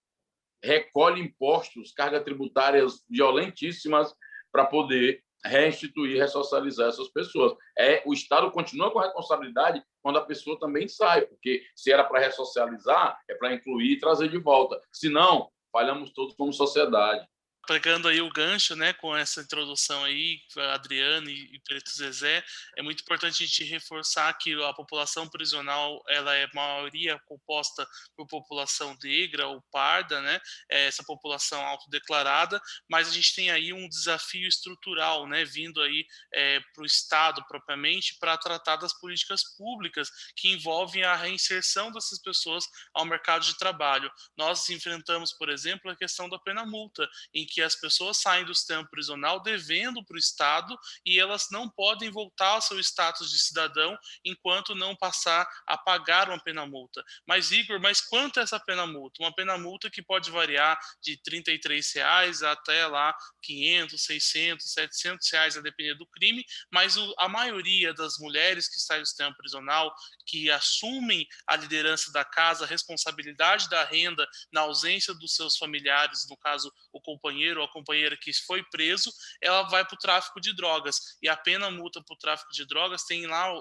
recolhe impostos, cargas tributárias violentíssimas para poder restituir, ressocializar essas pessoas. O Estado continua com a responsabilidade quando a pessoa também sai, porque se era para ressocializar, é para incluir e trazer de volta. Se não, falhamos todos como sociedade. Pegando aí o gancho, né, com essa introdução aí, Adriana e Preto Zezé, é muito importante a gente reforçar que a população prisional, ela é maioria composta por população negra ou parda, né, essa população autodeclarada, mas a gente tem aí um desafio estrutural, né, vindo aí para o Estado propriamente, para tratar das políticas públicas que envolvem a reinserção dessas pessoas ao mercado de trabalho. Nós enfrentamos, por exemplo, a questão da pena-multa, em que as pessoas saem do sistema prisional devendo para o Estado e elas não podem voltar ao seu status de cidadão enquanto não passar a pagar uma pena-multa. Mas, Igor, quanto é essa pena-multa? Uma pena-multa que pode variar de R$ 33 até lá 500, 600, 700 reais, a depender do crime, mas a maioria das mulheres que saem do sistema prisional, que assumem a liderança da casa, a responsabilidade da renda na ausência dos seus familiares, no caso, o companheiro ou a companheira que foi preso, ela vai para o tráfico de drogas. E a pena-multa para o tráfico de drogas tem lá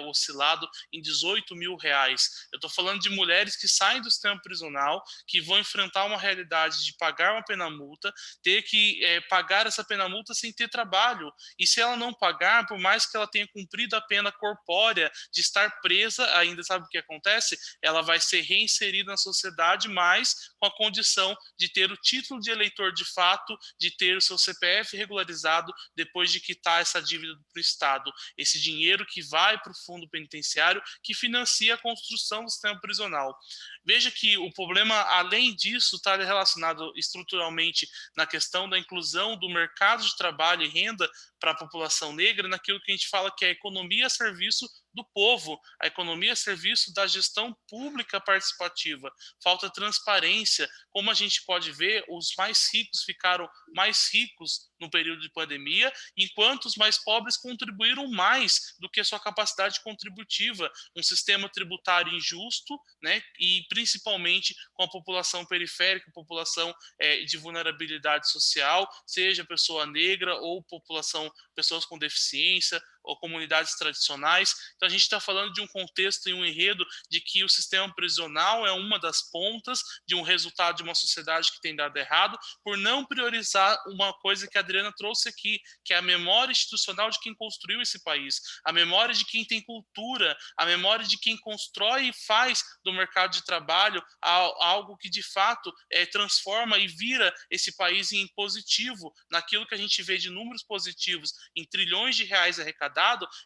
oscilado em R$18 mil. Eu estou falando de mulheres que saem do sistema prisional, que vão enfrentar uma realidade de pagar uma pena-multa, ter que pagar essa pena-multa sem ter trabalho. E se ela não pagar, por mais que ela tenha cumprido a pena corpórea de estar presa, ainda sabe o que acontece? Ela vai ser reinserida na sociedade, mas com a condição de ter o título de eleitor de fato, de ter o seu CPF regularizado depois de quitar essa dívida para o Estado. Esse dinheiro que vai para o fundo penitenciário que financia a construção do sistema prisional. Veja que o problema, além disso, está relacionado estruturalmente na questão da inclusão do mercado de trabalho e renda para a população negra, naquilo que a gente fala que é a economia a serviço do povo, a economia a serviço da gestão pública participativa. Falta transparência. Como a gente pode ver, os mais ricos ficaram mais ricos no período de pandemia, enquanto os mais pobres contribuíram mais do que a sua capacidade contributiva. Um sistema tributário injusto, né, e principalmente com a população periférica, população de vulnerabilidade social, seja pessoa negra ou pessoas com deficiência, ou comunidades tradicionais. Então, a gente está falando de um contexto e um enredo de que o sistema prisional é uma das pontas de um resultado de uma sociedade que tem dado errado, por não priorizar uma coisa que a Adriana trouxe aqui, que é a memória institucional de quem construiu esse país, a memória de quem tem cultura, a memória de quem constrói e faz do mercado de trabalho algo que, de fato, transforma e vira esse país em positivo, naquilo que a gente vê de números positivos, em trilhões de reais arrecadados,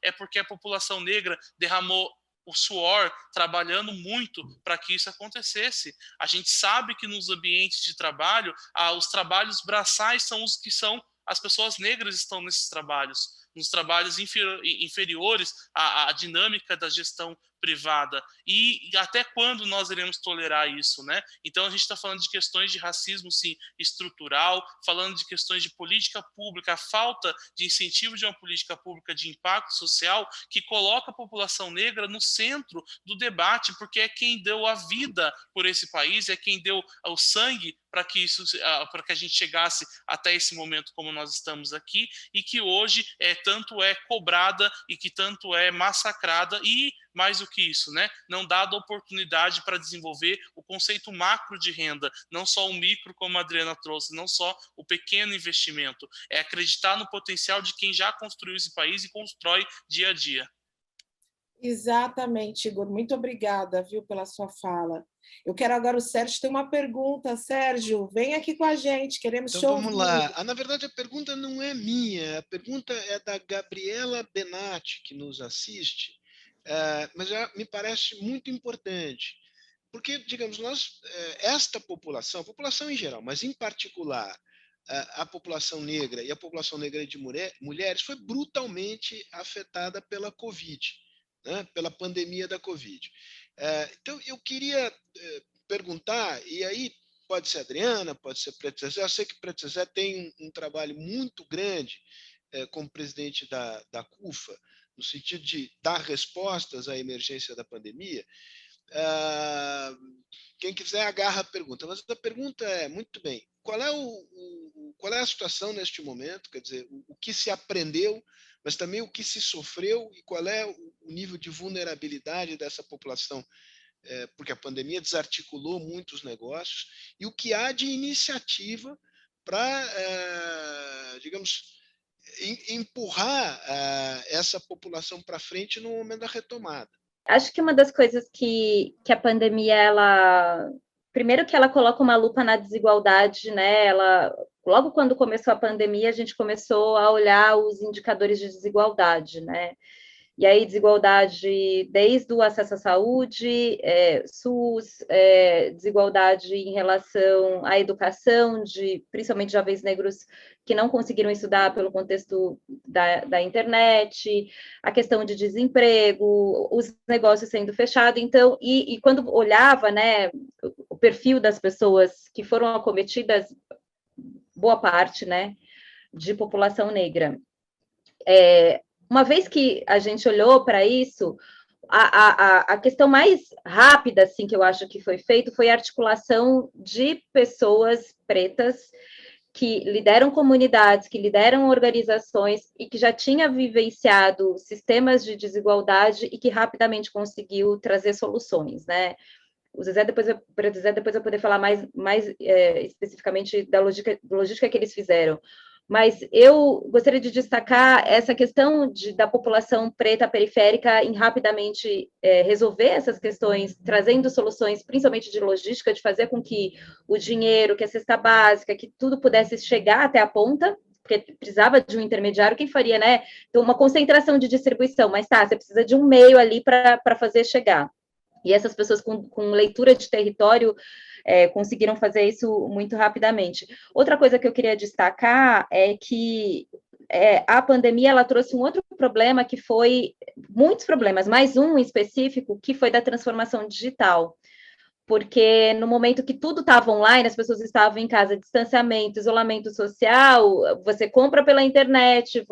é porque a população negra derramou o suor, trabalhando muito para que isso acontecesse. A gente sabe que nos ambientes de trabalho, os trabalhos braçais são os que as pessoas negras estão nesses trabalhos, nos trabalhos inferiores à dinâmica da gestão privada. E até quando nós iremos tolerar isso, né? Então, a gente está falando de questões de racismo, sim, estrutural, falando de questões de política pública, a falta de incentivo de uma política pública de impacto social que coloca a população negra no centro do debate, porque é quem deu a vida por esse país, é quem deu o sangue para que a gente chegasse até esse momento como nós estamos aqui, e que hoje tanto é cobrada e que tanto é massacrada e, mais do que isso, né, não dada oportunidade para desenvolver o conceito macro de renda, não só o micro, como a Adriana trouxe, não só o pequeno investimento, é acreditar no potencial de quem já construiu esse país e constrói dia a dia. Exatamente, Igor. Muito obrigada, viu, pela sua fala. Eu quero agora o Sérgio tem uma pergunta. Sérgio, vem aqui com a gente, queremos Então vamos ouvir. lá. Na verdade, a pergunta não é minha, a pergunta é da Gabriela Benatti, que nos assiste, mas já me parece muito importante, porque, digamos, esta população, a população em geral, mas em particular a população negra e a população negra de mulheres foi brutalmente afetada pela Covid, né, pela pandemia da Covid. Então, eu queria perguntar, e aí pode ser Adriana, pode ser Preto Zezé, eu sei que Preto Zezé tem um trabalho muito grande como presidente da CUFA, no sentido de dar respostas à emergência da pandemia. Quem quiser agarra a pergunta, mas a pergunta é, muito bem, qual é a situação neste momento, quer dizer, o que se aprendeu, mas também o que se sofreu e qual é o nível de vulnerabilidade dessa população, porque a pandemia desarticulou muitos negócios, e o que há de iniciativa para, digamos, empurrar essa população para frente no momento da retomada. Acho que uma das coisas que a pandemia, primeiro que ela coloca uma lupa na desigualdade, né? Logo quando começou a pandemia, a gente começou a olhar os indicadores de desigualdade, né? E aí, desigualdade desde o acesso à saúde, SUS, desigualdade em relação à educação, principalmente jovens negros que não conseguiram estudar pelo contexto da internet, a questão de desemprego, os negócios sendo fechados. Então, e quando olhava, né, o perfil das pessoas que foram acometidas, boa parte, né, de população negra. Uma vez que a gente olhou para isso, a questão mais rápida, assim, que eu acho que foi feito, foi a articulação de pessoas pretas que lideram comunidades, que lideram organizações e que já tinha vivenciado sistemas de desigualdade e que rapidamente conseguiu trazer soluções, né? O Zezé, depois eu poder falar mais especificamente da logística que eles fizeram. Mas eu gostaria de destacar essa questão da população preta periférica em rapidamente resolver essas questões, trazendo soluções, principalmente de logística, de fazer com que o dinheiro, que a cesta básica, que tudo pudesse chegar até a ponta, porque precisava de um intermediário, quem faria, né? Então, uma concentração de distribuição, mas você precisa de um meio ali para fazer chegar. E essas pessoas com leitura de território conseguiram fazer isso muito rapidamente. Outra coisa que eu queria destacar é que a pandemia ela trouxe um outro problema que foi, muitos problemas, mais um específico, que foi da transformação digital. Porque no momento que tudo estava online, as pessoas estavam em casa, distanciamento, isolamento social, você compra pela internet,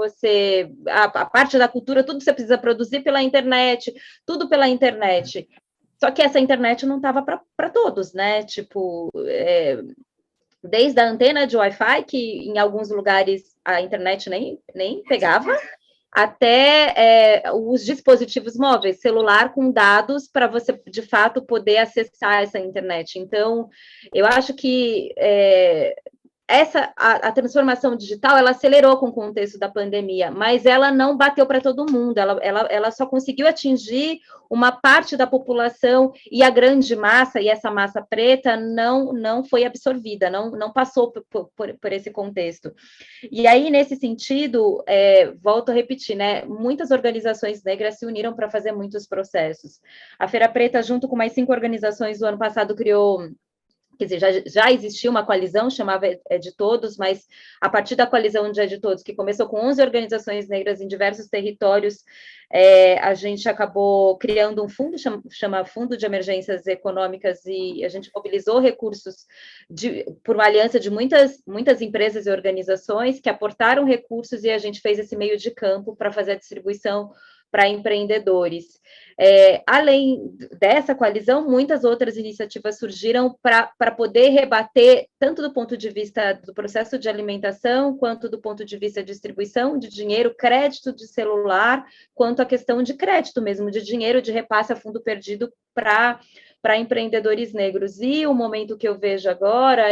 a parte da cultura, tudo você precisa produzir pela internet, tudo pela internet. Só que essa internet não estava para todos, né? Tipo, desde a antena de Wi-Fi, que em alguns lugares a internet nem pegava, até os dispositivos móveis, celular com dados para você, de fato, poder acessar essa internet. Então, eu acho que a transformação digital, ela acelerou com o contexto da pandemia, mas ela não bateu para todo mundo, ela só conseguiu atingir uma parte da população e a grande massa, e essa massa preta, não foi absorvida, não passou por esse contexto. E aí, nesse sentido, volto a repetir, né, muitas organizações negras se uniram para fazer muitos processos. A Feira Preta, junto com mais 5 organizações do ano passado, criou... Quer dizer, já existia uma coalizão, chamava de Todos, mas a partir da coalizão de Todos, que começou com 11 organizações negras em diversos territórios, a gente acabou criando um fundo, chama Fundo de Emergências Econômicas, e a gente mobilizou recursos por uma aliança de muitas empresas e organizações que aportaram recursos, e a gente fez esse meio de campo para fazer a distribuição para empreendedores. Além dessa coalizão, muitas outras iniciativas surgiram para poder rebater, tanto do ponto de vista do processo de alimentação, quanto do ponto de vista de distribuição de dinheiro, crédito de celular, quanto a questão de crédito mesmo, de dinheiro de repasse a fundo perdido para empreendedores negros. E o momento que eu vejo agora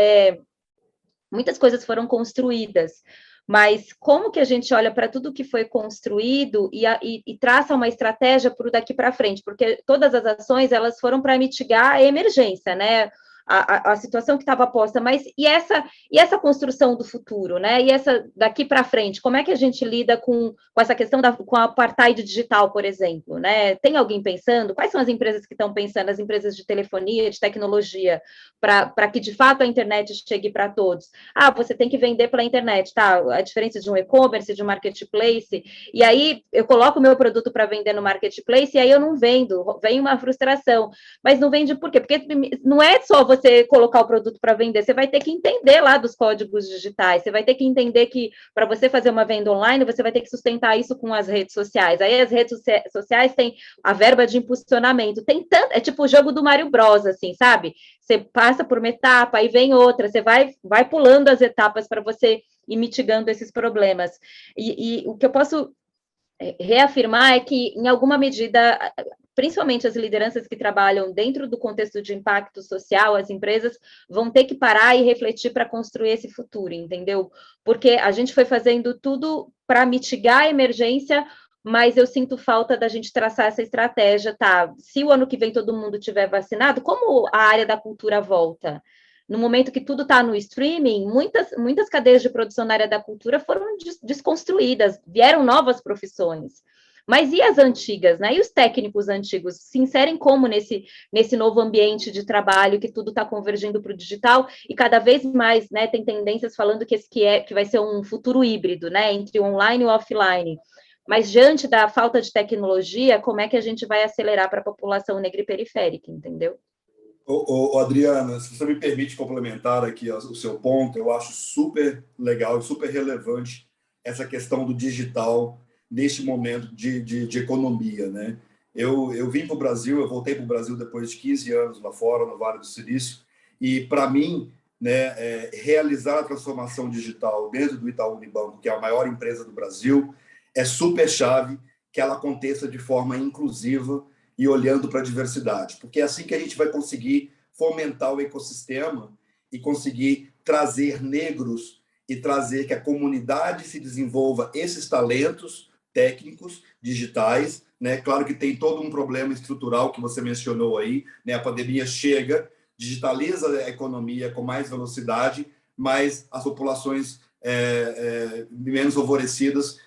muitas coisas foram construídas, mas como que a gente olha para tudo que foi construído e traça uma estratégia para o daqui para frente? Porque todas as ações, elas foram para mitigar a emergência, né? A situação que estava posta, mas e essa construção do futuro, né? E essa daqui para frente, como é que a gente lida com essa questão com a apartheid digital, por exemplo, né? Tem alguém pensando? Quais são as empresas que estão pensando, as empresas de telefonia, de tecnologia, para que de fato a internet chegue para todos? Você tem que vender pela internet, tá? A diferença de um e-commerce, de um marketplace, e aí eu coloco o meu produto para vender no marketplace e aí eu não vendo, vem uma frustração, mas não vende por quê? Porque não é só você colocar o produto para vender, você vai ter que entender lá dos códigos digitais, você vai ter que entender que para você fazer uma venda online, você vai ter que sustentar isso com as redes sociais. Aí as redes sociais têm a verba de impulsionamento, tem tanto, é tipo o jogo do Mario Bros, assim, sabe? Você passa por uma etapa, aí vem outra, você vai pulando as etapas para você ir mitigando esses problemas. E o que eu posso reafirmar é que, em alguma medida, principalmente as lideranças que trabalham dentro do contexto de impacto social, as empresas vão ter que parar e refletir para construir esse futuro, entendeu? Porque a gente foi fazendo tudo para mitigar a emergência, mas eu sinto falta da gente traçar essa estratégia, tá? Se o ano que vem todo mundo tiver vacinado, como a área da cultura volta? No momento que tudo está no streaming, muitas cadeias de produção na área da cultura foram desconstruídas, vieram novas profissões. Mas e as antigas, né? E os técnicos antigos se inserem como nesse novo ambiente de trabalho que tudo está convergindo para o digital e cada vez mais, né? Tem tendências falando que vai ser um futuro híbrido, né? Entre o online e o offline. Mas diante da falta de tecnologia, como é que a gente vai acelerar para a população negra e periférica, entendeu? Adriana, se você me permite complementar aqui o seu ponto, eu acho super legal e super relevante essa questão do digital neste momento de economia, né? Eu vim para o Brasil, eu voltei para o Brasil depois de 15 anos lá fora, no Vale do Silício, e para mim, né, realizar a transformação digital dentro do Itaú Unibanco, que é a maior empresa do Brasil, é super chave que ela aconteça de forma inclusiva e olhando para a diversidade, porque é assim que a gente vai conseguir fomentar o ecossistema e conseguir trazer negros e trazer que a comunidade se desenvolva esses talentos técnicos, digitais, né? Claro que tem todo um problema estrutural que você mencionou aí, né? A pandemia chega, digitaliza a economia com mais velocidade, mas as populações menos favorecidas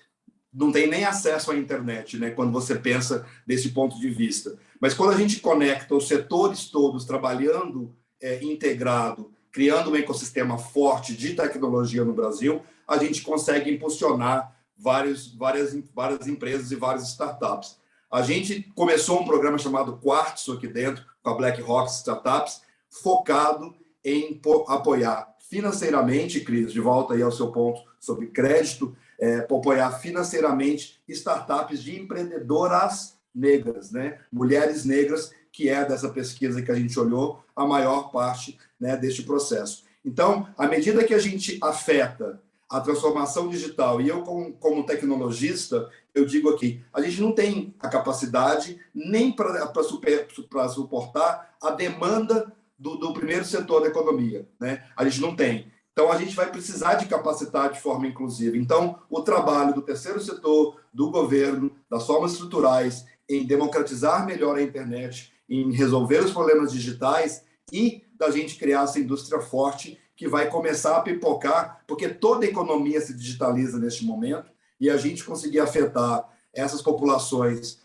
não tem nem acesso à internet, né, quando você pensa desse ponto de vista. Mas quando a gente conecta os setores todos trabalhando integrado, criando um ecossistema forte de tecnologia no Brasil, a gente consegue impulsionar várias empresas e várias startups. A gente começou um programa chamado Quartzo aqui dentro, com a BlackRock Startups, focado em apoiar financeiramente, Cris, de volta aí ao seu ponto sobre crédito, apoiar financeiramente startups de empreendedoras negras, né? Mulheres negras, que é dessa pesquisa que a gente olhou, a maior parte, né, deste processo. Então, à medida que a gente afeta a transformação digital, e eu como tecnologista, eu digo aqui, a gente não tem a capacidade nem para suportar a demanda do primeiro setor da economia, né? A gente não tem. Então, a gente vai precisar de capacitar de forma inclusiva. Então, o trabalho do terceiro setor, do governo, das formas estruturais, em democratizar melhor a internet, em resolver os problemas digitais e da gente criar essa indústria forte que vai começar a pipocar, porque toda a economia se digitaliza neste momento, e a gente conseguir afetar essas populações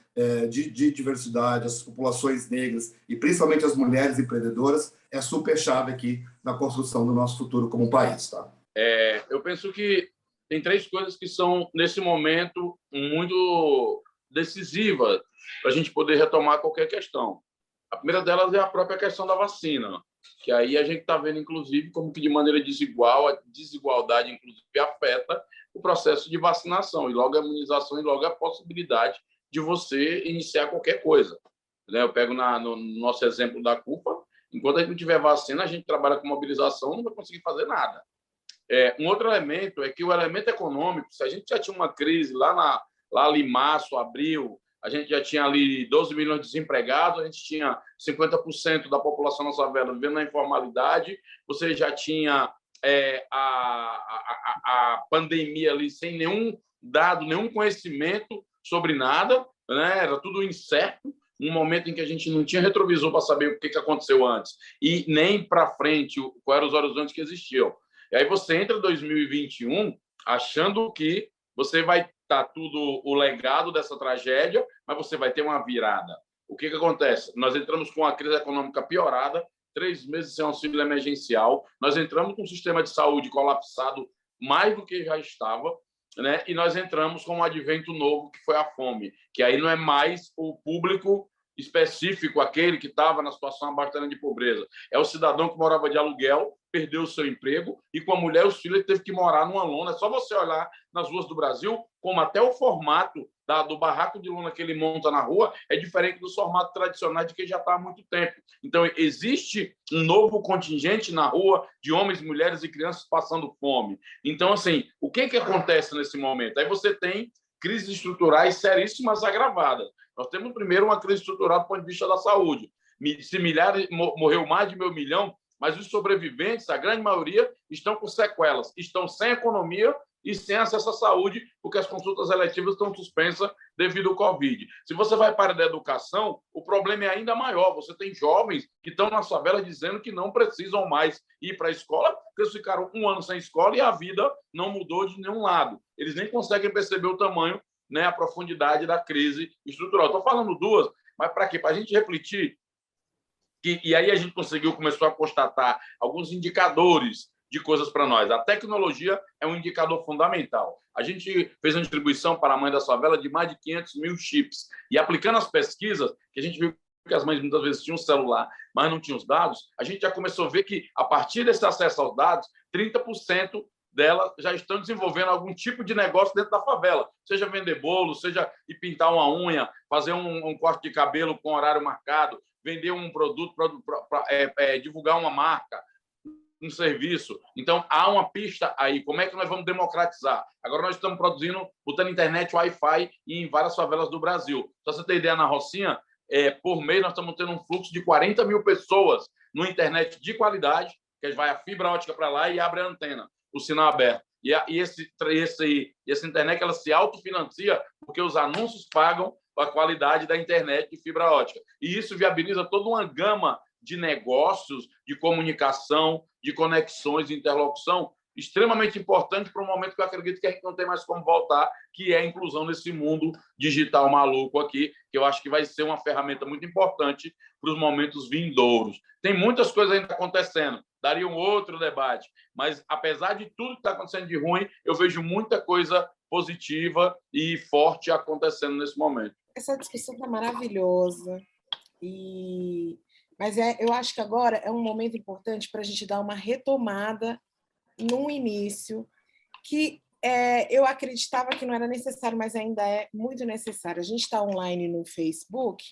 de diversidade, essas populações negras, e principalmente as mulheres empreendedoras, é super chave aqui na construção do nosso futuro como país. Tá? Eu penso que tem três coisas que são, nesse momento, muito decisivas para a gente poder retomar qualquer questão. A primeira delas é a própria questão da vacina, que aí a gente está vendo, inclusive, como que de maneira desigual, a desigualdade, inclusive, afeta o processo de vacinação, e logo a imunização, e logo a possibilidade de você iniciar qualquer coisa. Né? Eu pego no nosso exemplo da CUFA, enquanto a gente não tiver vacina, a gente trabalha com mobilização, não vai conseguir fazer nada. Um outro elemento é que o elemento econômico, se a gente já tinha uma crise lá ali em março, abril, a gente já tinha ali 12 milhões de desempregados, a gente tinha 50% da população na favela vivendo na informalidade, você já tinha a pandemia ali sem nenhum dado, nenhum conhecimento sobre nada, né? Era tudo incerto, um momento em que a gente não tinha retrovisor para saber o que aconteceu antes e nem para frente quais eram os horizontes que existiam. E aí você entra em 2021 achando que você vai estar tudo o legado dessa tragédia, mas você vai ter uma virada. O que acontece? Nós entramos com a crise econômica piorada, 3 meses sem auxílio emergencial, nós entramos com um sistema de saúde colapsado mais do que já estava, né? E nós entramos com um advento novo, que foi a fome, que aí não é mais o público específico, aquele que estava na situação abaixo de pobreza. É o cidadão que morava de aluguel, perdeu o seu emprego e com a mulher e os filhos ele teve que morar numa lona. É só você olhar nas ruas do Brasil, como até o formato do barraco de lona que ele monta na rua é diferente do formato tradicional de que já está há muito tempo. Então, existe um novo contingente na rua de homens, mulheres e crianças passando fome. Então, assim, o que acontece nesse momento? Aí você tem crises estruturais seríssimas agravadas. Nós temos, primeiro, uma crise estrutural do ponto de vista da saúde. Se milhares, morreu mais de 1 milhão, mas os sobreviventes, a grande maioria, estão com sequelas, estão sem economia e sem acesso à saúde, porque as consultas eletivas estão suspensas devido ao Covid. Se você vai para a área da educação, o problema é ainda maior. Você tem jovens que estão na favela dizendo que não precisam mais ir para a escola, porque eles ficaram 1 ano sem escola e a vida não mudou de nenhum lado. Eles nem conseguem perceber o tamanho, né, a profundidade da crise estrutural. Estou falando duas, mas para quê? Para a gente refletir. E aí a gente começou a constatar alguns indicadores de coisas para nós. A tecnologia é um indicador fundamental. A gente fez uma distribuição para a mãe da favela de mais de 500 mil chips. E aplicando as pesquisas, que a gente viu que as mães muitas vezes tinham um celular, mas não tinham os dados, a gente já começou a ver que, a partir desse acesso aos dados, 30% delas já estão desenvolvendo algum tipo de negócio dentro da favela, seja vender bolo, seja ir pintar uma unha, fazer um corte de cabelo com horário marcado, vender um produto, divulgar uma marca, um serviço. Então, há uma pista aí. Como é que nós vamos democratizar? Agora nós estamos produzindo, botando internet Wi-Fi em várias favelas do Brasil. Só você ter ideia, na Rocinha, por mês nós estamos tendo um fluxo de 40 mil pessoas no internet de qualidade, que vai a fibra ótica para lá e abre a antena, o sinal aberto. E essa internet ela se autofinancia porque os anúncios pagam a qualidade da internet de fibra ótica. E isso viabiliza toda uma gama de negócios, de comunicação, de conexões, de interlocução, extremamente importante para um momento que eu acredito que a gente não tem mais como voltar, que é a inclusão nesse mundo digital maluco aqui, que eu acho que vai ser uma ferramenta muito importante para os momentos vindouros. Tem muitas coisas ainda acontecendo, daria um outro debate, mas apesar de tudo que está acontecendo de ruim, eu vejo muita coisa positiva e forte acontecendo nesse momento. Essa discussão está maravilhosa, mas eu acho que agora é um momento importante para a gente dar uma retomada no início, que eu acreditava que não era necessário, mas ainda é muito necessário. A gente está online no Facebook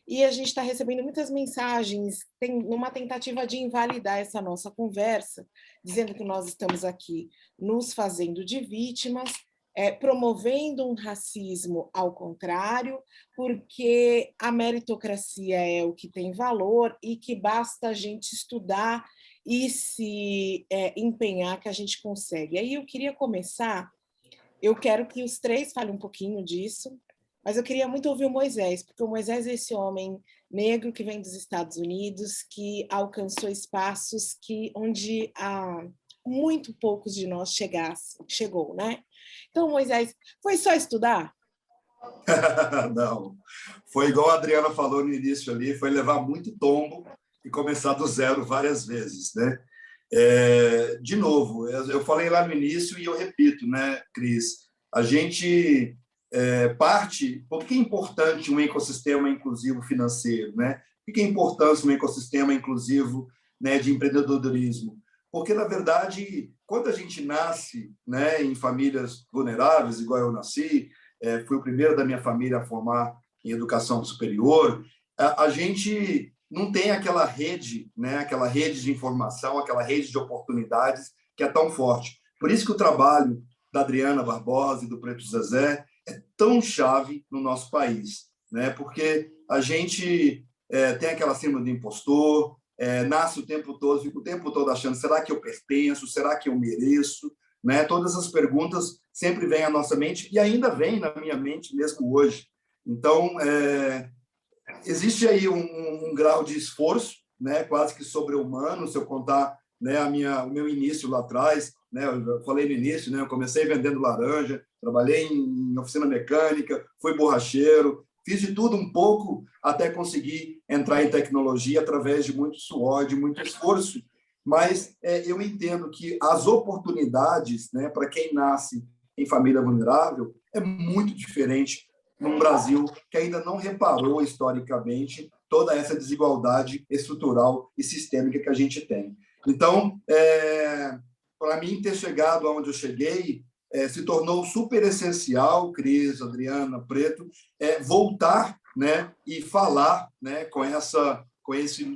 e a gente está recebendo muitas mensagens, numa tentativa de invalidar essa nossa conversa, dizendo que nós estamos aqui nos fazendo de vítimas, promovendo um racismo ao contrário, porque a meritocracia é o que tem valor e que basta a gente estudar e se empenhar que a gente consegue. Aí eu queria começar, eu quero que os três falem um pouquinho disso, mas eu queria muito ouvir o Moisés, porque o Moisés é esse homem negro que vem dos Estados Unidos, que alcançou espaços onde muito poucos de nós chegou, né? Então, Moisés, foi só estudar? Não, foi igual a Adriana falou no início ali, foi levar muito tombo e começar do zero várias vezes, né? De novo, eu falei lá no início e eu repito, né, Cris? A gente parte... Por que é importante um ecossistema inclusivo financeiro, né? Por que é importante um ecossistema inclusivo, né, de empreendedorismo? Porque, na verdade, quando a gente nasce, né, em famílias vulneráveis, igual eu nasci, fui o primeiro da minha família a formar em educação superior, a gente não tem aquela rede, né? Aquela rede de informação, aquela rede de oportunidades que é tão forte. Por isso que o trabalho da Adriana Barbosa e do Preto Zezé é tão chave no nosso país, né? Porque a gente tem aquela síndrome do impostor, nasce o tempo todo, fica o tempo todo achando, será que eu pertenço? Será que eu mereço? Né? Todas essas perguntas sempre vêm à nossa mente e ainda vêm na minha mente mesmo hoje. Então, existe aí um grau de esforço, né? Quase que sobre-humano, se eu contar, né, o meu início lá atrás, né? Eu falei no início, né? Eu comecei vendendo laranja, trabalhei em oficina mecânica, fui borracheiro, fiz de tudo um pouco até conseguir entrar em tecnologia através de muito suor, de muito esforço. Mas eu entendo que as oportunidades, né, para quem nasce em família vulnerável é muito diferente num Brasil que ainda não reparou historicamente toda essa desigualdade estrutural e sistêmica que a gente tem. Então, para mim, ter chegado aonde eu cheguei se tornou super essencial, Cris, Adriana, Preto, voltar, né, e falar, né,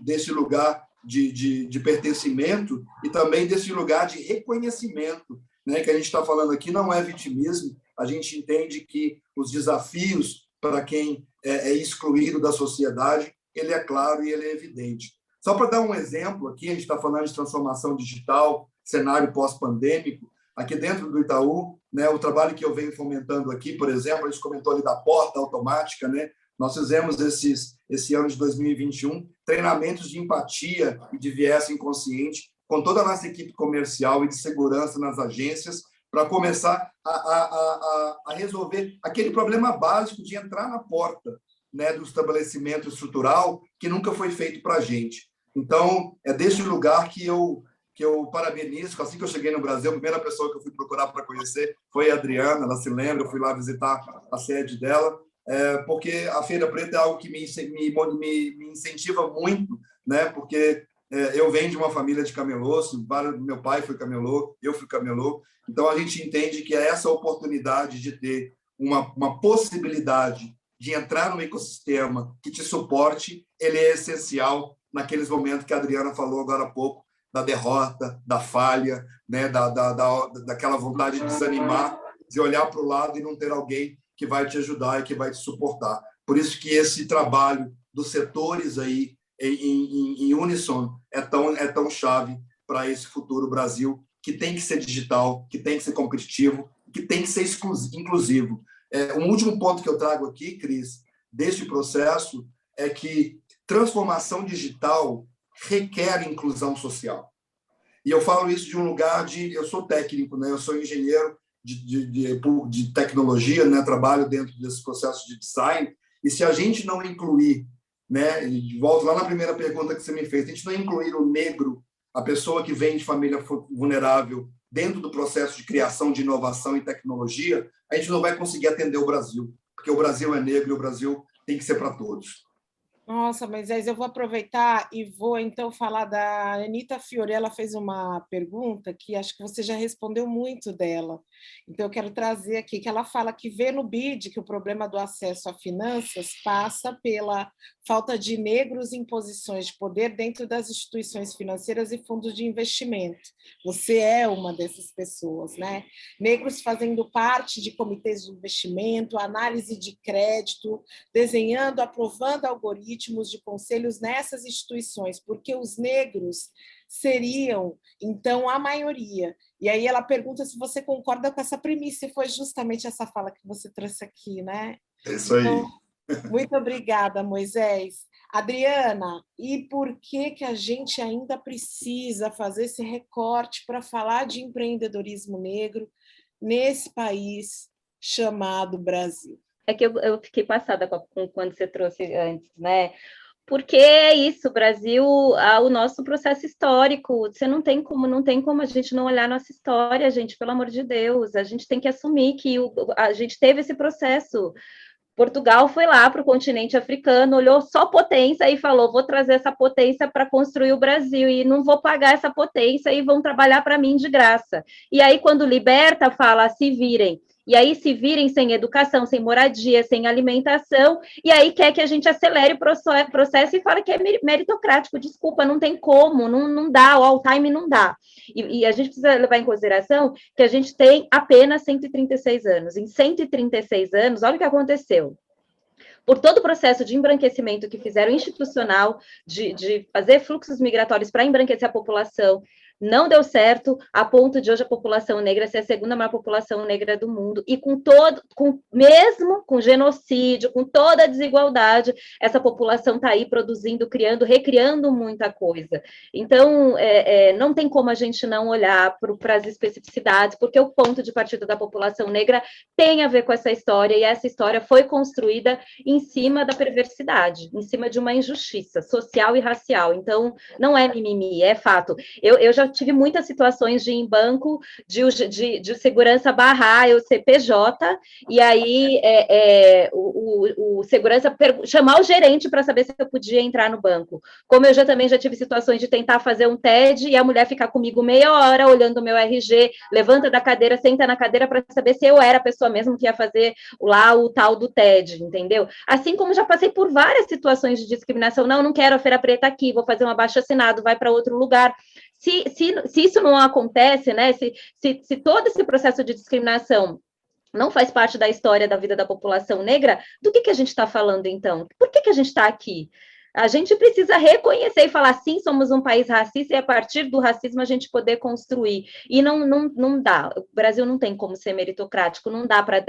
desse lugar de pertencimento e também desse lugar de reconhecimento, né, que a gente está falando aqui não é vitimismo, a gente entende que os desafios para quem é excluído da sociedade, ele é claro e ele é evidente. Só para dar um exemplo aqui, a gente está falando de transformação digital, cenário pós-pandêmico, aqui dentro do Itaú, né, o trabalho que eu venho fomentando aqui, por exemplo, a gente comentou ali da porta automática, né? Nós fizemos esse ano de 2021 treinamentos de empatia e de viés inconsciente com toda a nossa equipe comercial e de segurança nas agências para começar a resolver aquele problema básico de entrar na porta, né, do estabelecimento estrutural que nunca foi feito para a gente. Então, é desse lugar que eu parabenizo. Assim que eu cheguei no Brasil, a primeira pessoa que eu fui procurar para conhecer foi a Adriana, ela se lembra, eu fui lá visitar a sede dela, porque a Feira Preta é algo que me incentiva muito, né? Porque eu venho de uma família de camelôs, meu pai foi camelô, eu fui camelô, então a gente entende que essa oportunidade de ter uma possibilidade de entrar no ecossistema que te suporte, ele é essencial naqueles momentos que a Adriana falou agora há pouco, da derrota, da falha, né? daquela vontade de desanimar, de olhar para o lado e não ter alguém que vai te ajudar e que vai te suportar. Por isso que esse trabalho dos setores aí em uníssono é tão chave para esse futuro Brasil, que tem que ser digital, que tem que ser competitivo, que tem que ser inclusivo. Um último ponto que eu trago aqui, Cris, deste processo, é que transformação digital requer inclusão social. E eu falo isso de um lugar eu sou técnico, né? Eu sou engenheiro de tecnologia, né? Trabalho dentro desse processo de design, e se a gente não incluir, né? E volto lá na primeira pergunta que você me fez, se a gente não incluir o negro, a pessoa que vem de família vulnerável, dentro do processo de criação de inovação e tecnologia, a gente não vai conseguir atender o Brasil, porque o Brasil é negro e o Brasil tem que ser para todos. Nossa, Moisés, eu vou aproveitar e vou então falar da Anitta Fiore. Ela fez uma pergunta que acho que você já respondeu muito dela. Então, eu quero trazer aqui, que ela fala que vê no BID que o problema do acesso a finanças passa pela falta de negros em posições de poder dentro das instituições financeiras e fundos de investimento. Você é uma dessas pessoas, né? Negros fazendo parte de comitês de investimento, análise de crédito, desenhando, aprovando algoritmos de conselhos nessas instituições, porque os negros seriam, então, a maioria. E aí ela pergunta se você concorda com essa premissa, e foi justamente essa fala que você trouxe aqui, né? É isso aí. Então, muito obrigada, Moisés. Adriana, e por que a gente ainda precisa fazer esse recorte para falar de empreendedorismo negro nesse país chamado Brasil? É que eu fiquei passada com quando você trouxe antes, né? Porque é isso, Brasil, o nosso processo histórico, não tem como a gente não olhar nossa história, gente, pelo amor de Deus, a gente tem que assumir que a gente teve esse processo. Portugal foi lá para o continente africano, olhou só potência e falou, vou trazer essa potência para construir o Brasil e não vou pagar essa potência e vão trabalhar para mim de graça. E aí, quando liberta, fala, se virem. e aí se virem sem educação, sem moradia, sem alimentação, e aí quer que a gente acelere o processo e fala que é meritocrático. Desculpa, não tem como, não dá, o all-time não dá. E a gente precisa levar em consideração que a gente tem apenas 136 anos. Em 136 anos, olha o que aconteceu. Por todo o processo de embranquecimento que fizeram institucional, de fazer fluxos migratórios para embranquecer a população, não deu certo, a ponto de hoje a população negra ser a segunda maior população negra do mundo, e mesmo com genocídio, com toda a desigualdade, essa população está aí produzindo, criando, recriando muita coisa. Então, não tem como a gente não olhar para as especificidades, porque o ponto de partida da população negra tem a ver com essa história, e essa história foi construída em cima da perversidade, em cima de uma injustiça social e racial. Então, não é mimimi, é fato. Eu já tive muitas situações de ir em banco, de segurança barrar o CPJ, e aí o segurança chamar o gerente para saber se eu podia entrar no banco. Como eu também já tive situações de tentar fazer um TED e a mulher ficar comigo meia hora olhando o meu RG, levanta da cadeira, senta na cadeira para saber se eu era a pessoa mesmo que ia fazer lá o tal do TED, entendeu? Assim como já passei por várias situações de discriminação, não quero a Feira Preta aqui, vou fazer um abaixo-assinado, vai para outro lugar. Se isso não acontece, né? Se todo esse processo de discriminação não faz parte da história da vida da população negra, do que a gente está falando, então? Por que a gente está aqui? A gente precisa reconhecer e falar, sim, somos um país racista, e a partir do racismo a gente poder construir. E não dá. O Brasil não tem como ser meritocrático, não dá para...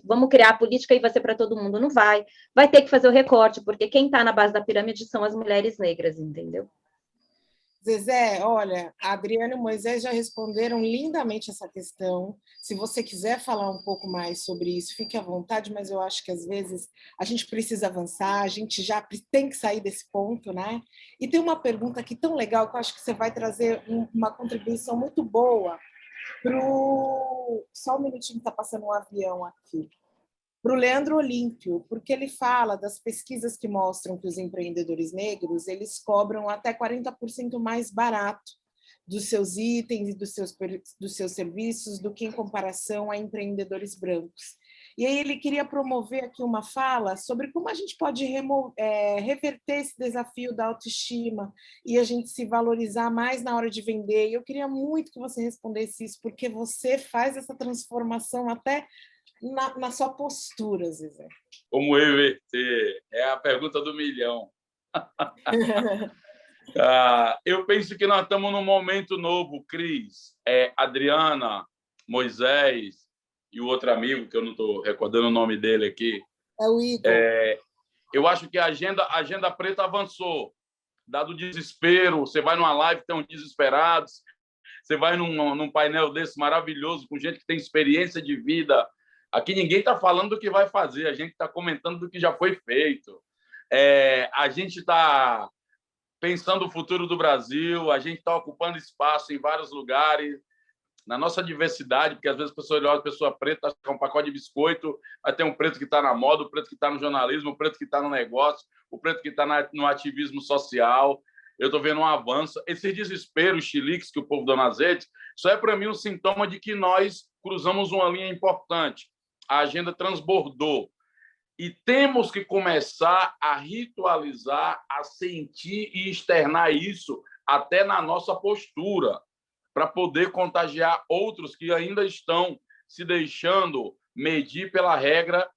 vamos criar a política e vai ser para todo mundo. Não vai. Vai ter que fazer o recorte, porque quem está na base da pirâmide são as mulheres negras, entendeu? Zezé, olha, a Adriana e o Moisés já responderam lindamente essa questão. Se você quiser falar um pouco mais sobre isso, fique à vontade, mas eu acho que às vezes a gente precisa avançar, a gente já tem que sair desse ponto, né? E tem uma pergunta aqui tão legal que eu acho que você vai trazer uma contribuição muito boa para o... Só um minutinho, está passando um avião aqui. Para o Leandro Olímpio, porque ele fala das pesquisas que mostram que os empreendedores negros eles cobram até 40% mais barato dos seus itens e dos seus serviços do que em comparação a empreendedores brancos. E aí ele queria promover aqui uma fala sobre como a gente pode reverter esse desafio da autoestima e a gente se valorizar mais na hora de vender. E eu queria muito que você respondesse isso, porque você faz essa transformação até na sua postura, Zezé. Como reverter? É a pergunta do milhão. Eu penso que nós estamos num momento novo, Cris, Adriana, Moisés e o outro amigo, que eu não estou recordando o nome dele aqui. É o Igor. Eu acho que a agenda preta avançou. Dado o desespero, você vai numa live, tem uns desesperados, você vai num painel desse maravilhoso, com gente que tem experiência de vida. Aqui ninguém está falando do que vai fazer, a gente está comentando do que já foi feito. A gente está pensando o futuro do Brasil, a gente está ocupando espaço em vários lugares, na nossa diversidade, porque às vezes a pessoa olha a pessoa preta, acha que é um pacote de biscoito, vai ter um preto que está na moda, o preto que está no jornalismo, o preto que está no negócio, o preto que está no ativismo social. Eu estou vendo um avanço. Esse desespero, os chiliques que o povo dá nas redes, só é para mim um sintoma de que nós cruzamos uma linha importante. A agenda transbordou. E temos que começar a ritualizar, a sentir e externar isso até na nossa postura, para poder contagiar outros que ainda estão se deixando medir pela regra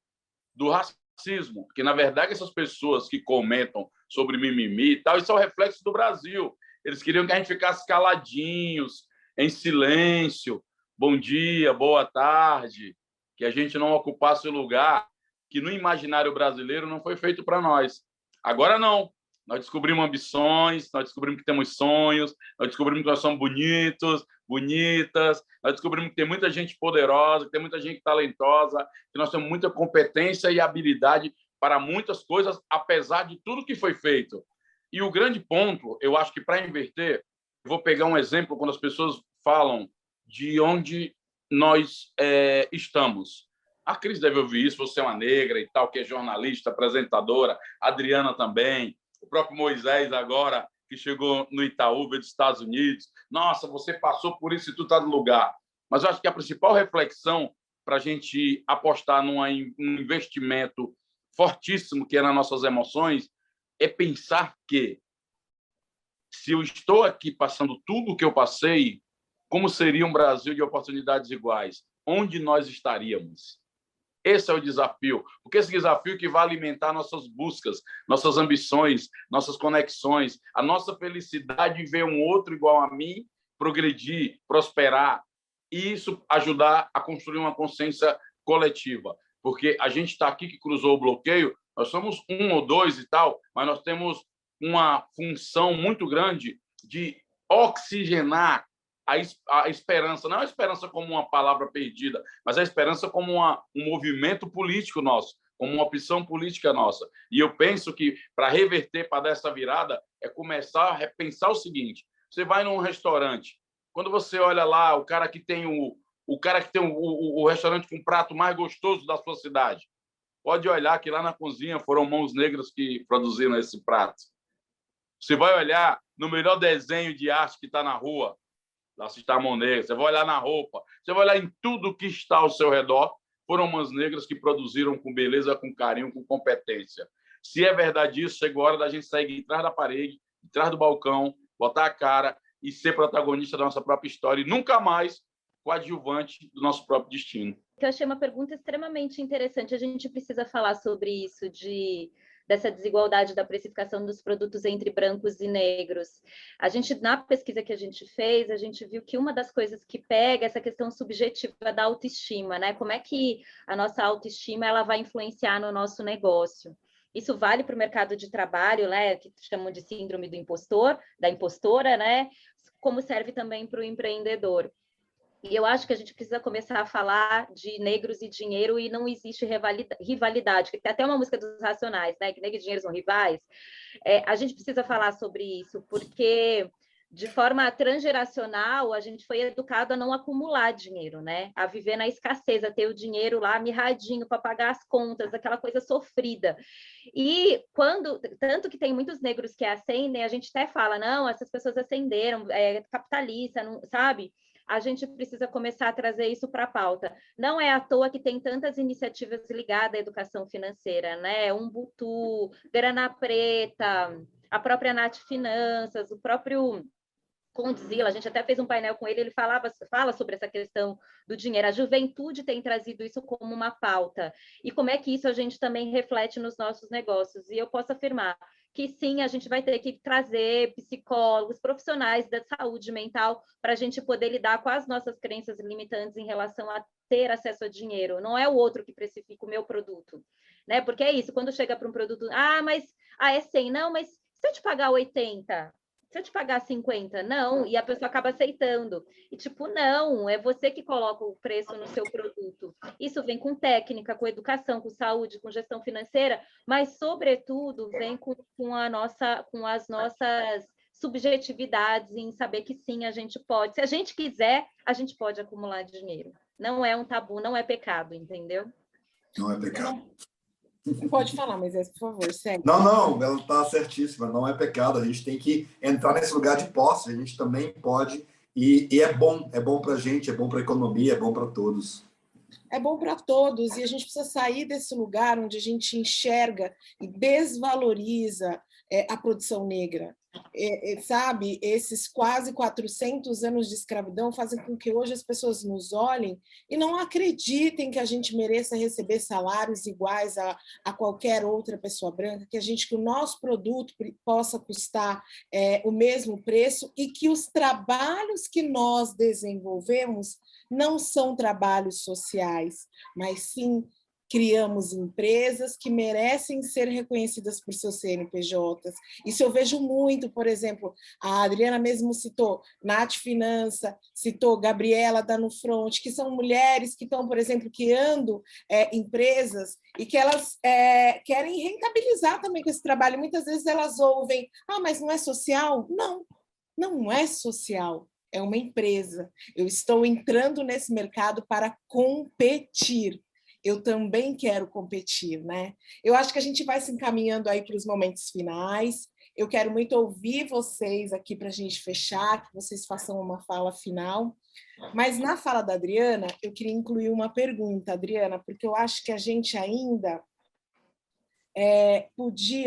do racismo. Porque, na verdade, essas pessoas que comentam sobre mimimi e tal, isso é o reflexo do Brasil. Eles queriam que a gente ficasse caladinhos, em silêncio, bom dia, boa tarde, que a gente não ocupasse o lugar que no imaginário brasileiro não foi feito para nós. Agora não. Nós descobrimos ambições, nós descobrimos que temos sonhos, nós descobrimos que nós somos bonitos, bonitas, nós descobrimos que tem muita gente poderosa, que tem muita gente talentosa, que nós temos muita competência e habilidade para muitas coisas, apesar de tudo que foi feito. E o grande ponto, eu acho que para inverter, eu vou pegar um exemplo quando as pessoas falam de onde nós estamos. A Cris deve ouvir isso, você é uma negra e tal, que é jornalista, apresentadora, a Adriana também, o próprio Moisés agora, que chegou no Itaú, veio dos Estados Unidos. Nossa, você passou por isso e tu está no lugar. Mas eu acho que a principal reflexão para a gente apostar num investimento fortíssimo, que é nas nossas emoções, é pensar que, se eu estou aqui passando tudo o que eu passei, como seria um Brasil de oportunidades iguais? Onde nós estaríamos? Esse é o desafio, porque esse desafio que vai alimentar nossas buscas, nossas ambições, nossas conexões, a nossa felicidade de ver um outro igual a mim progredir, prosperar, e isso ajudar a construir uma consciência coletiva. Porque a gente está aqui que cruzou o bloqueio, nós somos um ou dois e tal, mas nós temos uma função muito grande de oxigenar a esperança, não a esperança como uma palavra perdida, mas a esperança como um movimento político nosso, como uma opção política nossa. E eu penso que, para reverter, para dar essa virada, é começar a repensar o seguinte: você vai num restaurante, quando você olha lá o cara que tem o restaurante com o prato mais gostoso da sua cidade, pode olhar que lá na cozinha foram mãos negras que produziram esse prato. Você vai olhar no melhor desenho de arte que está na rua, lá se está a mão negra. Você vai olhar na roupa, você vai olhar em tudo que está ao seu redor, foram mãos negras que produziram com beleza, com carinho, com competência. Se é verdade isso, chegou a hora da gente sair de trás da parede, de trás do balcão, botar a cara e ser protagonista da nossa própria história e nunca mais coadjuvante do nosso próprio destino. Eu achei uma pergunta extremamente interessante. A gente precisa falar sobre isso, dessa desigualdade da precificação dos produtos entre brancos e negros. A gente, na pesquisa que a gente fez, a gente viu que uma das coisas que pega essa questão subjetiva da autoestima, né? Como é que a nossa autoestima ela vai influenciar no nosso negócio? Isso vale para o mercado de trabalho, né? Que chamam de síndrome do impostor, da impostora, né? Como serve também para o empreendedor. E eu acho que a gente precisa começar a falar de negros e dinheiro e não existe rivalidade. Tem até uma música dos Racionais, né? Que negros e dinheiro são rivais. A gente precisa falar sobre isso, porque de forma transgeracional a gente foi educado a não acumular dinheiro, né? A viver na escassez, a ter o dinheiro lá mirradinho para pagar as contas, aquela coisa sofrida. E tanto que tem muitos negros que ascendem, a gente até fala, não, essas pessoas ascenderam, capitalista, não, sabe? A gente precisa começar a trazer isso para a pauta. Não é à toa que tem tantas iniciativas ligadas à educação financeira, né? Umbutu, Grana Preta, a própria Nath Finanças, o próprio Condzilla, a gente até fez um painel com ele, ele fala sobre essa questão do dinheiro. A juventude tem trazido isso como uma pauta. E como é que isso a gente também reflete nos nossos negócios? E eu posso afirmar que sim, a gente vai ter que trazer psicólogos, profissionais da saúde mental para a gente poder lidar com as nossas crenças limitantes em relação a ter acesso a dinheiro. Não é o outro que precifica o meu produto, né? Porque é isso, quando chega para um produto, mas é 100, não, mas se eu te pagar 80, se eu te pagar 50, não, e a pessoa acaba aceitando. E tipo, não, é você que coloca o preço no seu produto. Isso vem com técnica, com educação, com saúde, com gestão financeira, mas, sobretudo, vem com as nossas subjetividades em saber que sim, a gente pode. Se a gente quiser, a gente pode acumular dinheiro. Não é um tabu, não é pecado, entendeu? Não é pecado. Pode falar, mas por favor, segue. Não, ela está certíssima, não é pecado, a gente tem que entrar nesse lugar de posse, a gente também pode, e é bom para a gente, é bom para a economia, é bom para todos. É bom para todos, e a gente precisa sair desse lugar onde a gente enxerga e desvaloriza a produção negra. Sabe, esses quase 400 anos de escravidão fazem com que hoje as pessoas nos olhem e não acreditem que a gente mereça receber salários iguais a qualquer outra pessoa branca, que o nosso produto possa custar o mesmo preço e que os trabalhos que nós desenvolvemos não são trabalhos sociais, mas sim criamos empresas que merecem ser reconhecidas por seus CNPJs. Isso eu vejo muito, por exemplo, a Adriana mesmo citou Nath Finança, citou Gabriela da Nufront, que são mulheres que estão, por exemplo, criando empresas e que elas querem rentabilizar também com esse trabalho. Muitas vezes elas ouvem, mas não é social? Não, não é social. É uma empresa. Eu estou entrando nesse mercado para competir. Eu também quero competir, né? Eu acho que a gente vai se encaminhando aí para os momentos finais. Eu quero muito ouvir vocês aqui para a gente fechar, que vocês façam uma fala final. Mas na fala da Adriana, eu queria incluir uma pergunta, Adriana, porque eu acho que a gente ainda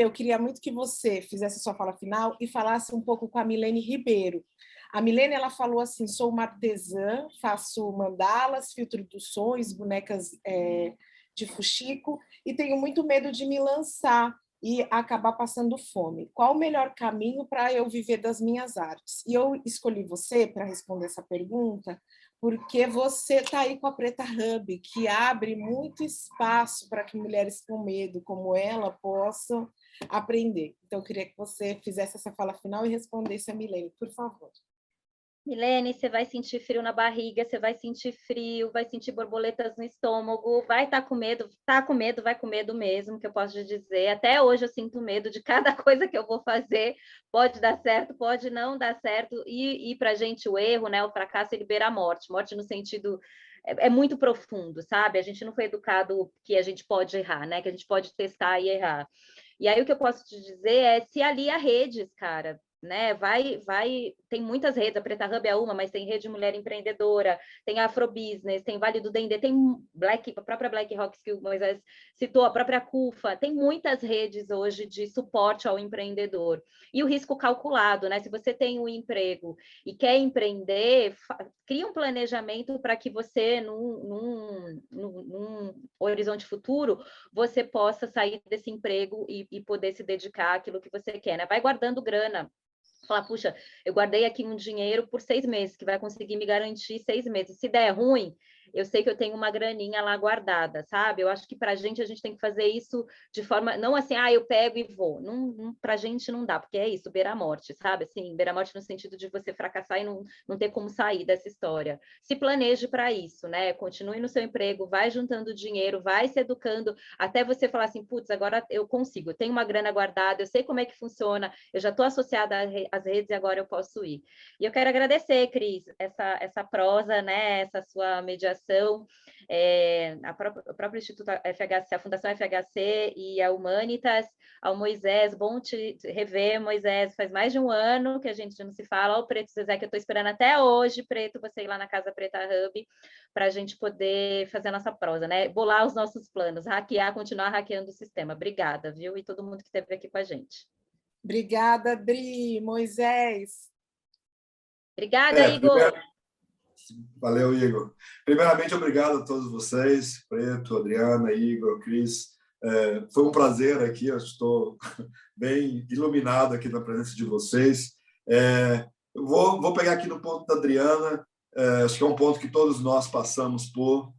eu queria muito que você fizesse a sua fala final e falasse um pouco com a Milene Ribeiro. A Milene, ela falou assim, sou uma artesã, faço mandalas, filtro dos sonhos, bonecas de fuxico, e tenho muito medo de me lançar e acabar passando fome. Qual o melhor caminho para eu viver das minhas artes? E eu escolhi você para responder essa pergunta, porque você está aí com a Preta Hub, que abre muito espaço para que mulheres com medo, como ela, possam aprender. Então, eu queria que você fizesse essa fala final e respondesse a Milene, por favor. Milene, você vai sentir frio na barriga, você vai sentir frio, vai sentir borboletas no estômago, vai estar com medo, vai com medo mesmo, que eu posso te dizer. Até hoje eu sinto medo de cada coisa que eu vou fazer. Pode dar certo, pode não dar certo. E para a gente o erro, né, o fracasso, ele beira a morte. Morte no sentido... É muito profundo, sabe? A gente não foi educado que a gente pode errar, né? Que a gente pode testar e errar. E aí o que eu posso te dizer é se alia a redes, cara. Né, tem muitas redes, a Preta Hub é uma, mas tem Rede Mulher Empreendedora, tem Afrobusiness, tem Vale do Dendê, tem a própria Black Rocks que o Moisés citou, a própria CUFA, tem muitas redes hoje de suporte ao empreendedor. E o risco calculado, né? Se você tem um emprego e quer empreender, cria um planejamento para que você, num horizonte futuro, você possa sair desse emprego e poder se dedicar àquilo que você quer, né? Vai guardando grana. Falar, puxa, eu guardei aqui um dinheiro por 6 meses, que vai conseguir me garantir 6 meses. Se der ruim, eu sei que eu tenho uma graninha lá guardada, sabe? Eu acho que para a gente tem que fazer isso de forma, não assim, eu pego e vou. Para a gente não dá, porque é isso, beira a morte, sabe? Assim, beira a morte no sentido de você fracassar e não ter como sair dessa história. Se planeje para isso, né? Continue no seu emprego, vai juntando dinheiro, vai se educando, até você falar assim, putz, agora eu consigo, eu tenho uma grana guardada, eu sei como é que funciona, eu já estou associada às redes e agora eu posso ir. E eu quero agradecer, Cris, essa prosa, né? Essa sua mediação, o próprio Instituto FHC, a Fundação FHC e a Humanitas, ao Moisés, bom te rever, Moisés, faz mais de um ano que a gente não se fala, o Preto Zezé, que eu estou esperando até hoje, Preto, você ir lá na Casa Preta Hub, para a gente poder fazer a nossa prosa, né? Bolar os nossos planos, continuar hackeando o sistema. Obrigada, viu? E todo mundo que esteve aqui com a gente. Obrigada, Adri, Moisés. Obrigada, Igor. Valeu, Igor. Primeiramente, obrigado a todos vocês, Preto, Adriana, Igor, Cris. Foi um prazer aqui, eu estou bem iluminado aqui na presença de vocês. Eu vou pegar aqui no ponto da Adriana, acho que é um ponto que todos nós passamos por.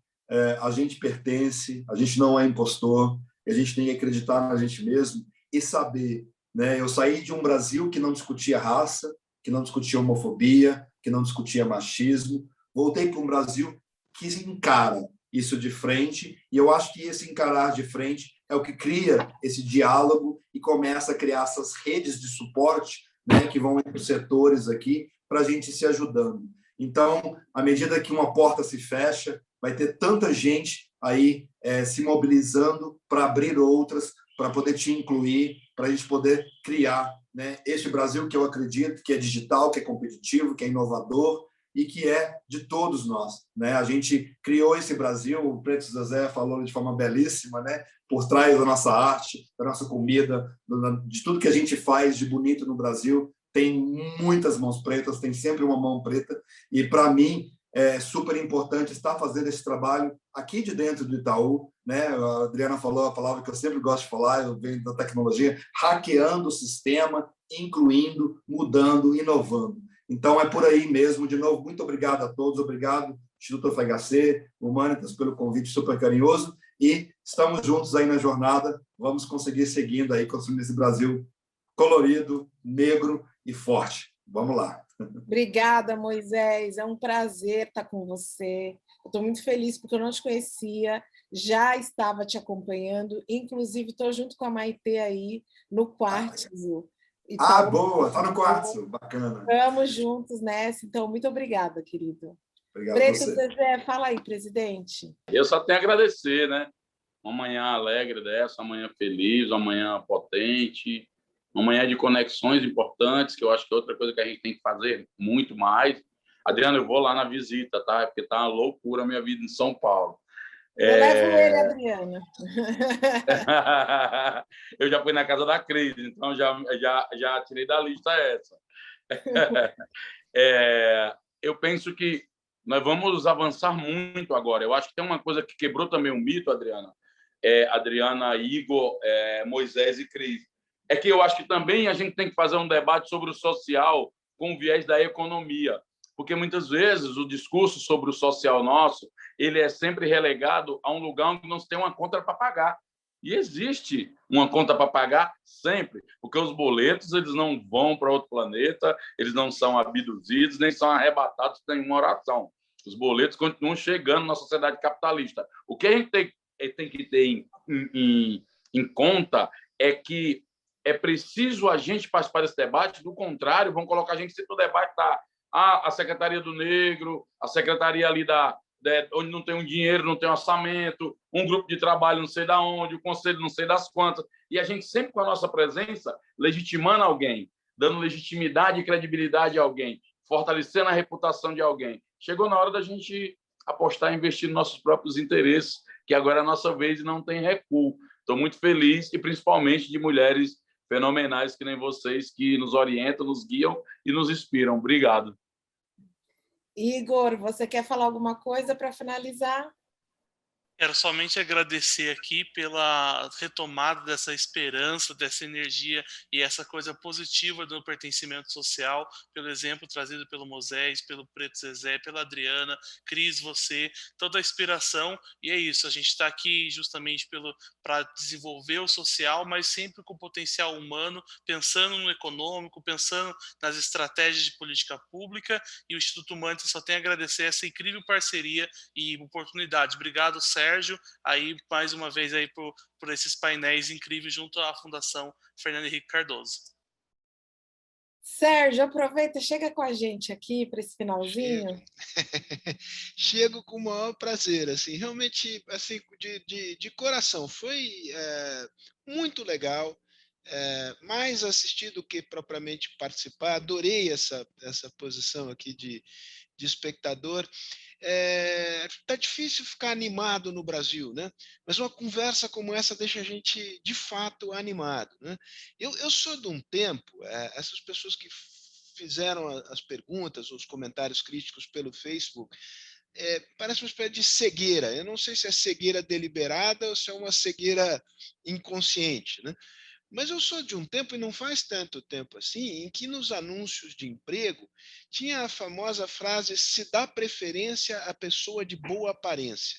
A gente pertence, a gente não é impostor, a gente tem que acreditar na gente mesmo e saber. Né? Eu saí de um Brasil que não discutia raça, que não discutia homofobia, que não discutia machismo. Voltei para um Brasil que encara isso de frente, e eu acho que esse encarar de frente é o que cria esse diálogo e começa a criar essas redes de suporte, né, que vão entre os setores aqui, para a gente se ajudando. Então, à medida que uma porta se fecha, vai ter tanta gente aí se mobilizando para abrir outras, para poder te incluir, para a gente poder criar, né, este Brasil que eu acredito que é digital, que é competitivo, que é inovador e que é de todos nós. Né? A gente criou esse Brasil, o Preto Zezé falou de forma belíssima, né? Por trás da nossa arte, da nossa comida, de tudo que a gente faz de bonito no Brasil, tem muitas mãos pretas, tem sempre uma mão preta, e para mim é super importante estar fazendo esse trabalho aqui de dentro do Itaú, né? A Adriana falou a palavra que eu sempre gosto de falar, eu venho da tecnologia, hackeando o sistema, incluindo, mudando, inovando. Então, é por aí mesmo. De novo, muito obrigado a todos, obrigado, Instituto FHC, Humanitas, pelo convite super carinhoso, e estamos juntos aí na jornada, vamos conseguir seguindo aí, construindo esse Brasil colorido, negro e forte. Vamos lá. Obrigada, Moisés. É um prazer estar com você. Eu estou muito feliz porque eu não te conhecia, já estava te acompanhando, inclusive estou junto com a Maitê aí no Quartzo. Boa, está no Quartzo, bacana. Estamos juntos nessa, então muito obrigada, querido. Obrigado Preto a você. Zezé, fala aí, presidente. Eu só tenho a agradecer, né? Uma manhã alegre dessa, uma manhã feliz, uma manhã potente, uma manhã de conexões importantes, que eu acho que é outra coisa que a gente tem que fazer muito mais. Adriano, eu vou lá na visita, tá? Porque tá uma loucura a minha vida em São Paulo. Eu levo ele, Adriana. Eu já fui na casa da Cris, então já tirei da lista essa. Eu penso que nós vamos avançar muito agora. Eu acho que tem uma coisa que quebrou também um mito, Adriana, Igor, Moisés e Cris. É que eu acho que também a gente tem que fazer um debate sobre o social com o viés da economia, porque muitas vezes o discurso sobre o social nosso ele é sempre relegado a um lugar onde não se tem uma conta para pagar. E existe uma conta para pagar sempre, porque os boletos eles não vão para outro planeta, eles não são abduzidos, nem são arrebatados em uma oração. Os boletos continuam chegando na sociedade capitalista. O que a gente tem que ter em conta é que é preciso a gente participar desse debate, do contrário, vão colocar a gente sempre no debate da a Secretaria do Negro, a Secretaria ali onde não tem um dinheiro, não tem um orçamento, um grupo de trabalho não sei da onde, o conselho não sei das quantas, e a gente sempre com a nossa presença legitimando alguém, dando legitimidade e credibilidade a alguém, fortalecendo a reputação de alguém. Chegou na hora da gente apostar e investir nos nossos próprios interesses, que agora é a nossa vez e não tem recuo. Estou muito feliz, e principalmente de mulheres fenomenais que nem vocês, que nos orientam, nos guiam e nos inspiram. Obrigado. Igor, você quer falar alguma coisa para finalizar? Quero somente agradecer aqui pela retomada dessa esperança, dessa energia e essa coisa positiva do pertencimento social, pelo exemplo trazido pelo Moisés, pelo Preto Zezé, pela Adriana, Cris, você, toda a inspiração. E é isso, a gente está aqui justamente para desenvolver o social, mas sempre com potencial humano, pensando no econômico, pensando nas estratégias de política pública. E o Instituto Mantis só tem a agradecer essa incrível parceria e oportunidade. Obrigado, Sérgio, aí mais uma vez aí por esses painéis incríveis junto à Fundação Fernando Henrique Cardoso. Sérgio, aproveita, chega com a gente aqui para esse finalzinho. Chego com o maior prazer, assim, realmente, assim, de coração. Foi muito legal, mais assistir do que propriamente participar. Adorei essa posição aqui de espectador. Tá difícil ficar animado no Brasil, né? Mas uma conversa como essa deixa a gente, de fato, animado, né? Eu sou de um tempo, essas pessoas que fizeram as perguntas, os comentários críticos pelo Facebook, parece uma espécie de cegueira. Eu não sei se é cegueira deliberada ou se é uma cegueira inconsciente, né? Mas eu sou de um tempo, e não faz tanto tempo assim, em que nos anúncios de emprego tinha a famosa frase "se dá preferência à pessoa de boa aparência",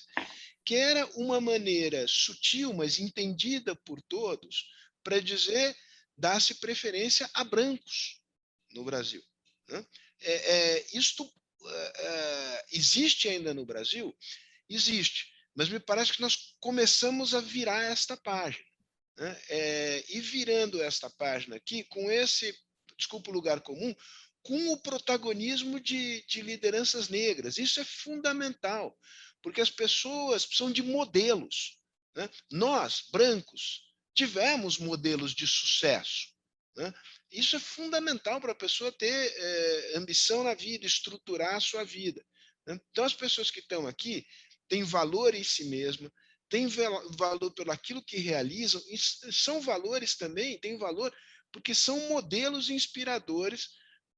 que era uma maneira sutil, mas entendida por todos, para dizer dá-se preferência a brancos no Brasil, né? Isto existe ainda no Brasil? Existe, mas me parece que nós começamos a virar esta página, né? E virando esta página aqui, com esse, desculpa o lugar comum, com o protagonismo de lideranças negras. Isso é fundamental, porque as pessoas precisam de modelos, né? Nós, brancos, tivemos modelos de sucesso, né? Isso é fundamental para a pessoa ter ambição na vida, estruturar a sua vida, né? Então, as pessoas que estão aqui têm valor em si mesmas, têm valor pelo aquilo que realizam, e são valores também, têm valor porque são modelos inspiradores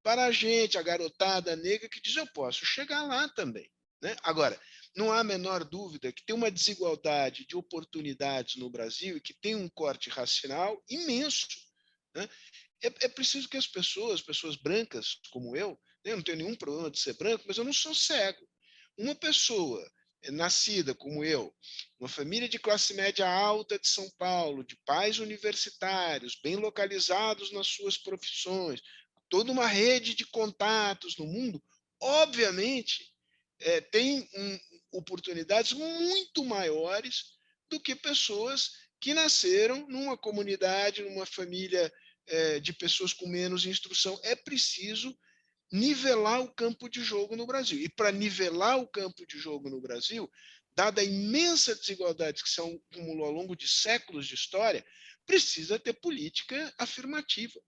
para a gente, a garotada negra, que diz: eu posso chegar lá também, né? Agora, não há a menor dúvida que tem uma desigualdade de oportunidades no Brasil e que tem um corte racial imenso, né? É preciso que as pessoas brancas como eu não tenho nenhum problema de ser branco, mas eu não sou cego. Uma pessoa nascida como eu, uma família de classe média alta de São Paulo, de pais universitários, bem localizados nas suas profissões, toda uma rede de contatos no mundo, obviamente tem oportunidades muito maiores do que pessoas que nasceram numa comunidade, numa família de pessoas com menos instrução. É preciso nivelar o campo de jogo no Brasil. E para nivelar o campo de jogo no Brasil, dada a imensa desigualdade que se acumulou ao longo de séculos de história, precisa ter política afirmativa,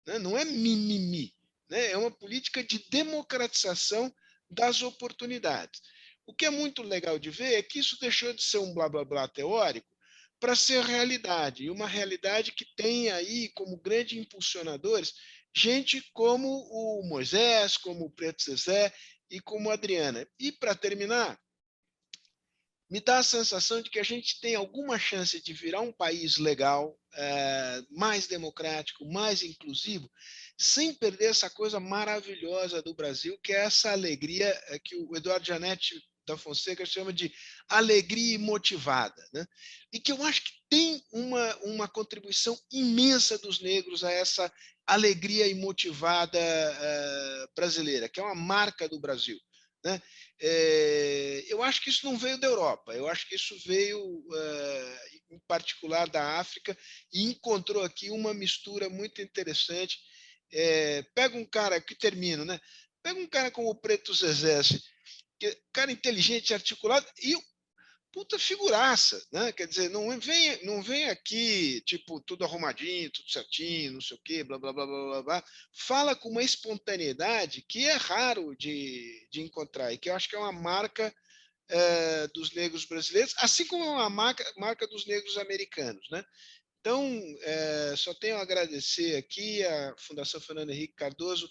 né? Não é mimimi, né? É uma política de democratização das oportunidades. O que é muito legal de ver é que isso deixou de ser um blá blá blá teórico para ser realidade, e uma realidade que tem aí como grandes impulsionadores gente como o Moisés, como o Preto Zezé e como a Adriana. E, para terminar, me dá a sensação de que a gente tem alguma chance de virar um país legal, mais democrático, mais inclusivo, sem perder essa coisa maravilhosa do Brasil, que é essa alegria que o Eduardo Janete da Fonseca chama de alegria motivada, né? E que eu acho que tem uma contribuição imensa dos negros a essa alegria imotivada brasileira, que é uma marca do Brasil, né? Eu acho que isso não veio da Europa, eu acho que isso veio, em particular, da África, e encontrou aqui uma mistura muito interessante. Pega um cara, que termino, né? Pega um cara como o Preto Zezé, cara inteligente, articulado, e puta figuraça, né? Quer dizer, não vem aqui, tipo, tudo arrumadinho, tudo certinho, não sei o quê, blá, blá, blá, blá, blá, blá. Fala com uma espontaneidade que é raro de encontrar, e que eu acho que é uma marca dos negros brasileiros, assim como é uma marca dos negros americanos, né? Então, só tenho a agradecer aqui, a Fundação Fernando Henrique Cardoso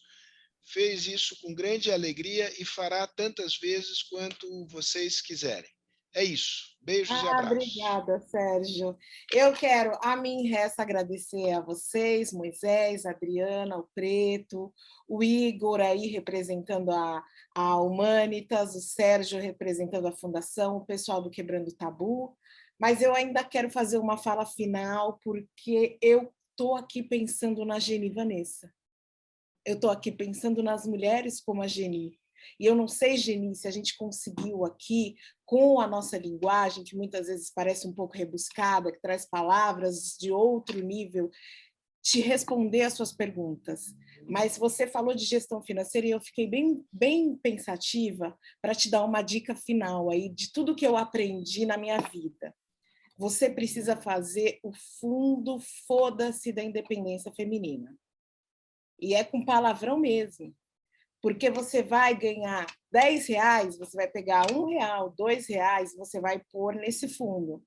fez isso com grande alegria e fará tantas vezes quanto vocês quiserem. É isso. Beijos e abraços. Obrigada, Sérgio. A mim resta agradecer a vocês, Moisés, a Adriana, o Preto, o Igor aí representando a Humanitas, o Sérgio representando a Fundação, o pessoal do Quebrando Tabu, mas eu ainda quero fazer uma fala final, porque eu estou aqui pensando na Geni Vanessa. Eu estou aqui pensando nas mulheres como a Geni. E eu não sei, Geni, se a gente conseguiu aqui, com a nossa linguagem, que muitas vezes parece um pouco rebuscada, que traz palavras de outro nível, te responder às suas perguntas. Mas você falou de gestão financeira e eu fiquei bem pensativa para te dar uma dica final aí de tudo que eu aprendi na minha vida. Você precisa fazer o fundo foda-se da independência feminina. E é com palavrão mesmo. Porque você vai ganhar R$10, você vai pegar R$1, R$2, você vai pôr nesse fundo.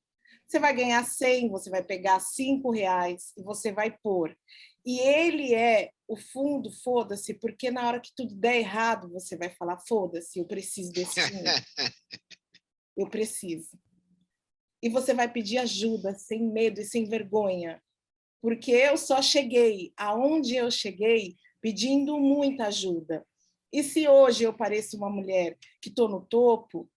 Você vai ganhar 100, você vai pegar R$5 e você vai pôr. E ele é o fundo, foda-se, porque na hora que tudo der errado, você vai falar, foda-se, eu preciso desse fundo. Eu preciso. E você vai pedir ajuda, sem medo e sem vergonha. Porque eu só cheguei aonde eu cheguei pedindo muita ajuda. E se hoje eu pareço uma mulher que estou no topo,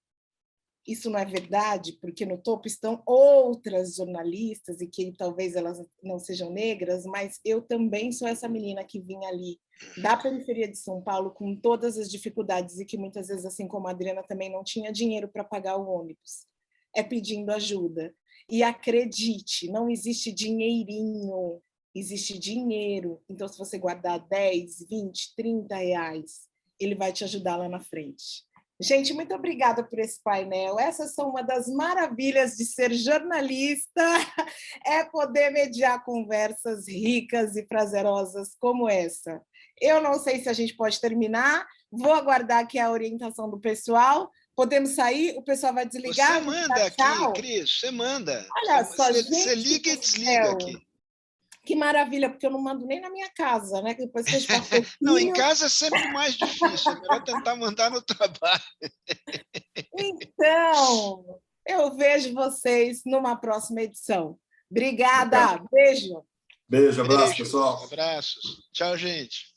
isso não é verdade, porque no topo estão outras jornalistas, e que talvez elas não sejam negras, mas eu também sou essa menina que vinha ali da periferia de São Paulo com todas as dificuldades e que muitas vezes, assim como a Adriana, também não tinha dinheiro para pagar o ônibus. É pedindo ajuda. E acredite, não existe dinheirinho, existe dinheiro. Então, se você guardar 10, 20, 30 reais, ele vai te ajudar lá na frente. Gente, muito obrigada por esse painel. Essas são uma das maravilhas de ser jornalista, é poder mediar conversas ricas e prazerosas como essa. Eu não sei se a gente pode terminar, vou aguardar aqui a orientação do pessoal. Podemos sair? O pessoal vai desligar? Você manda aqui, Cris, você manda. Olha só, você liga e desliga aqui. Que maravilha, porque eu não mando nem na minha casa, né? Depois que a gente passou não, em casa é sempre mais difícil, é melhor tentar mandar no trabalho. Então, eu vejo vocês numa próxima edição. Obrigada, beijo. Beijo, abraço, pessoal. Abraços. Tchau, gente.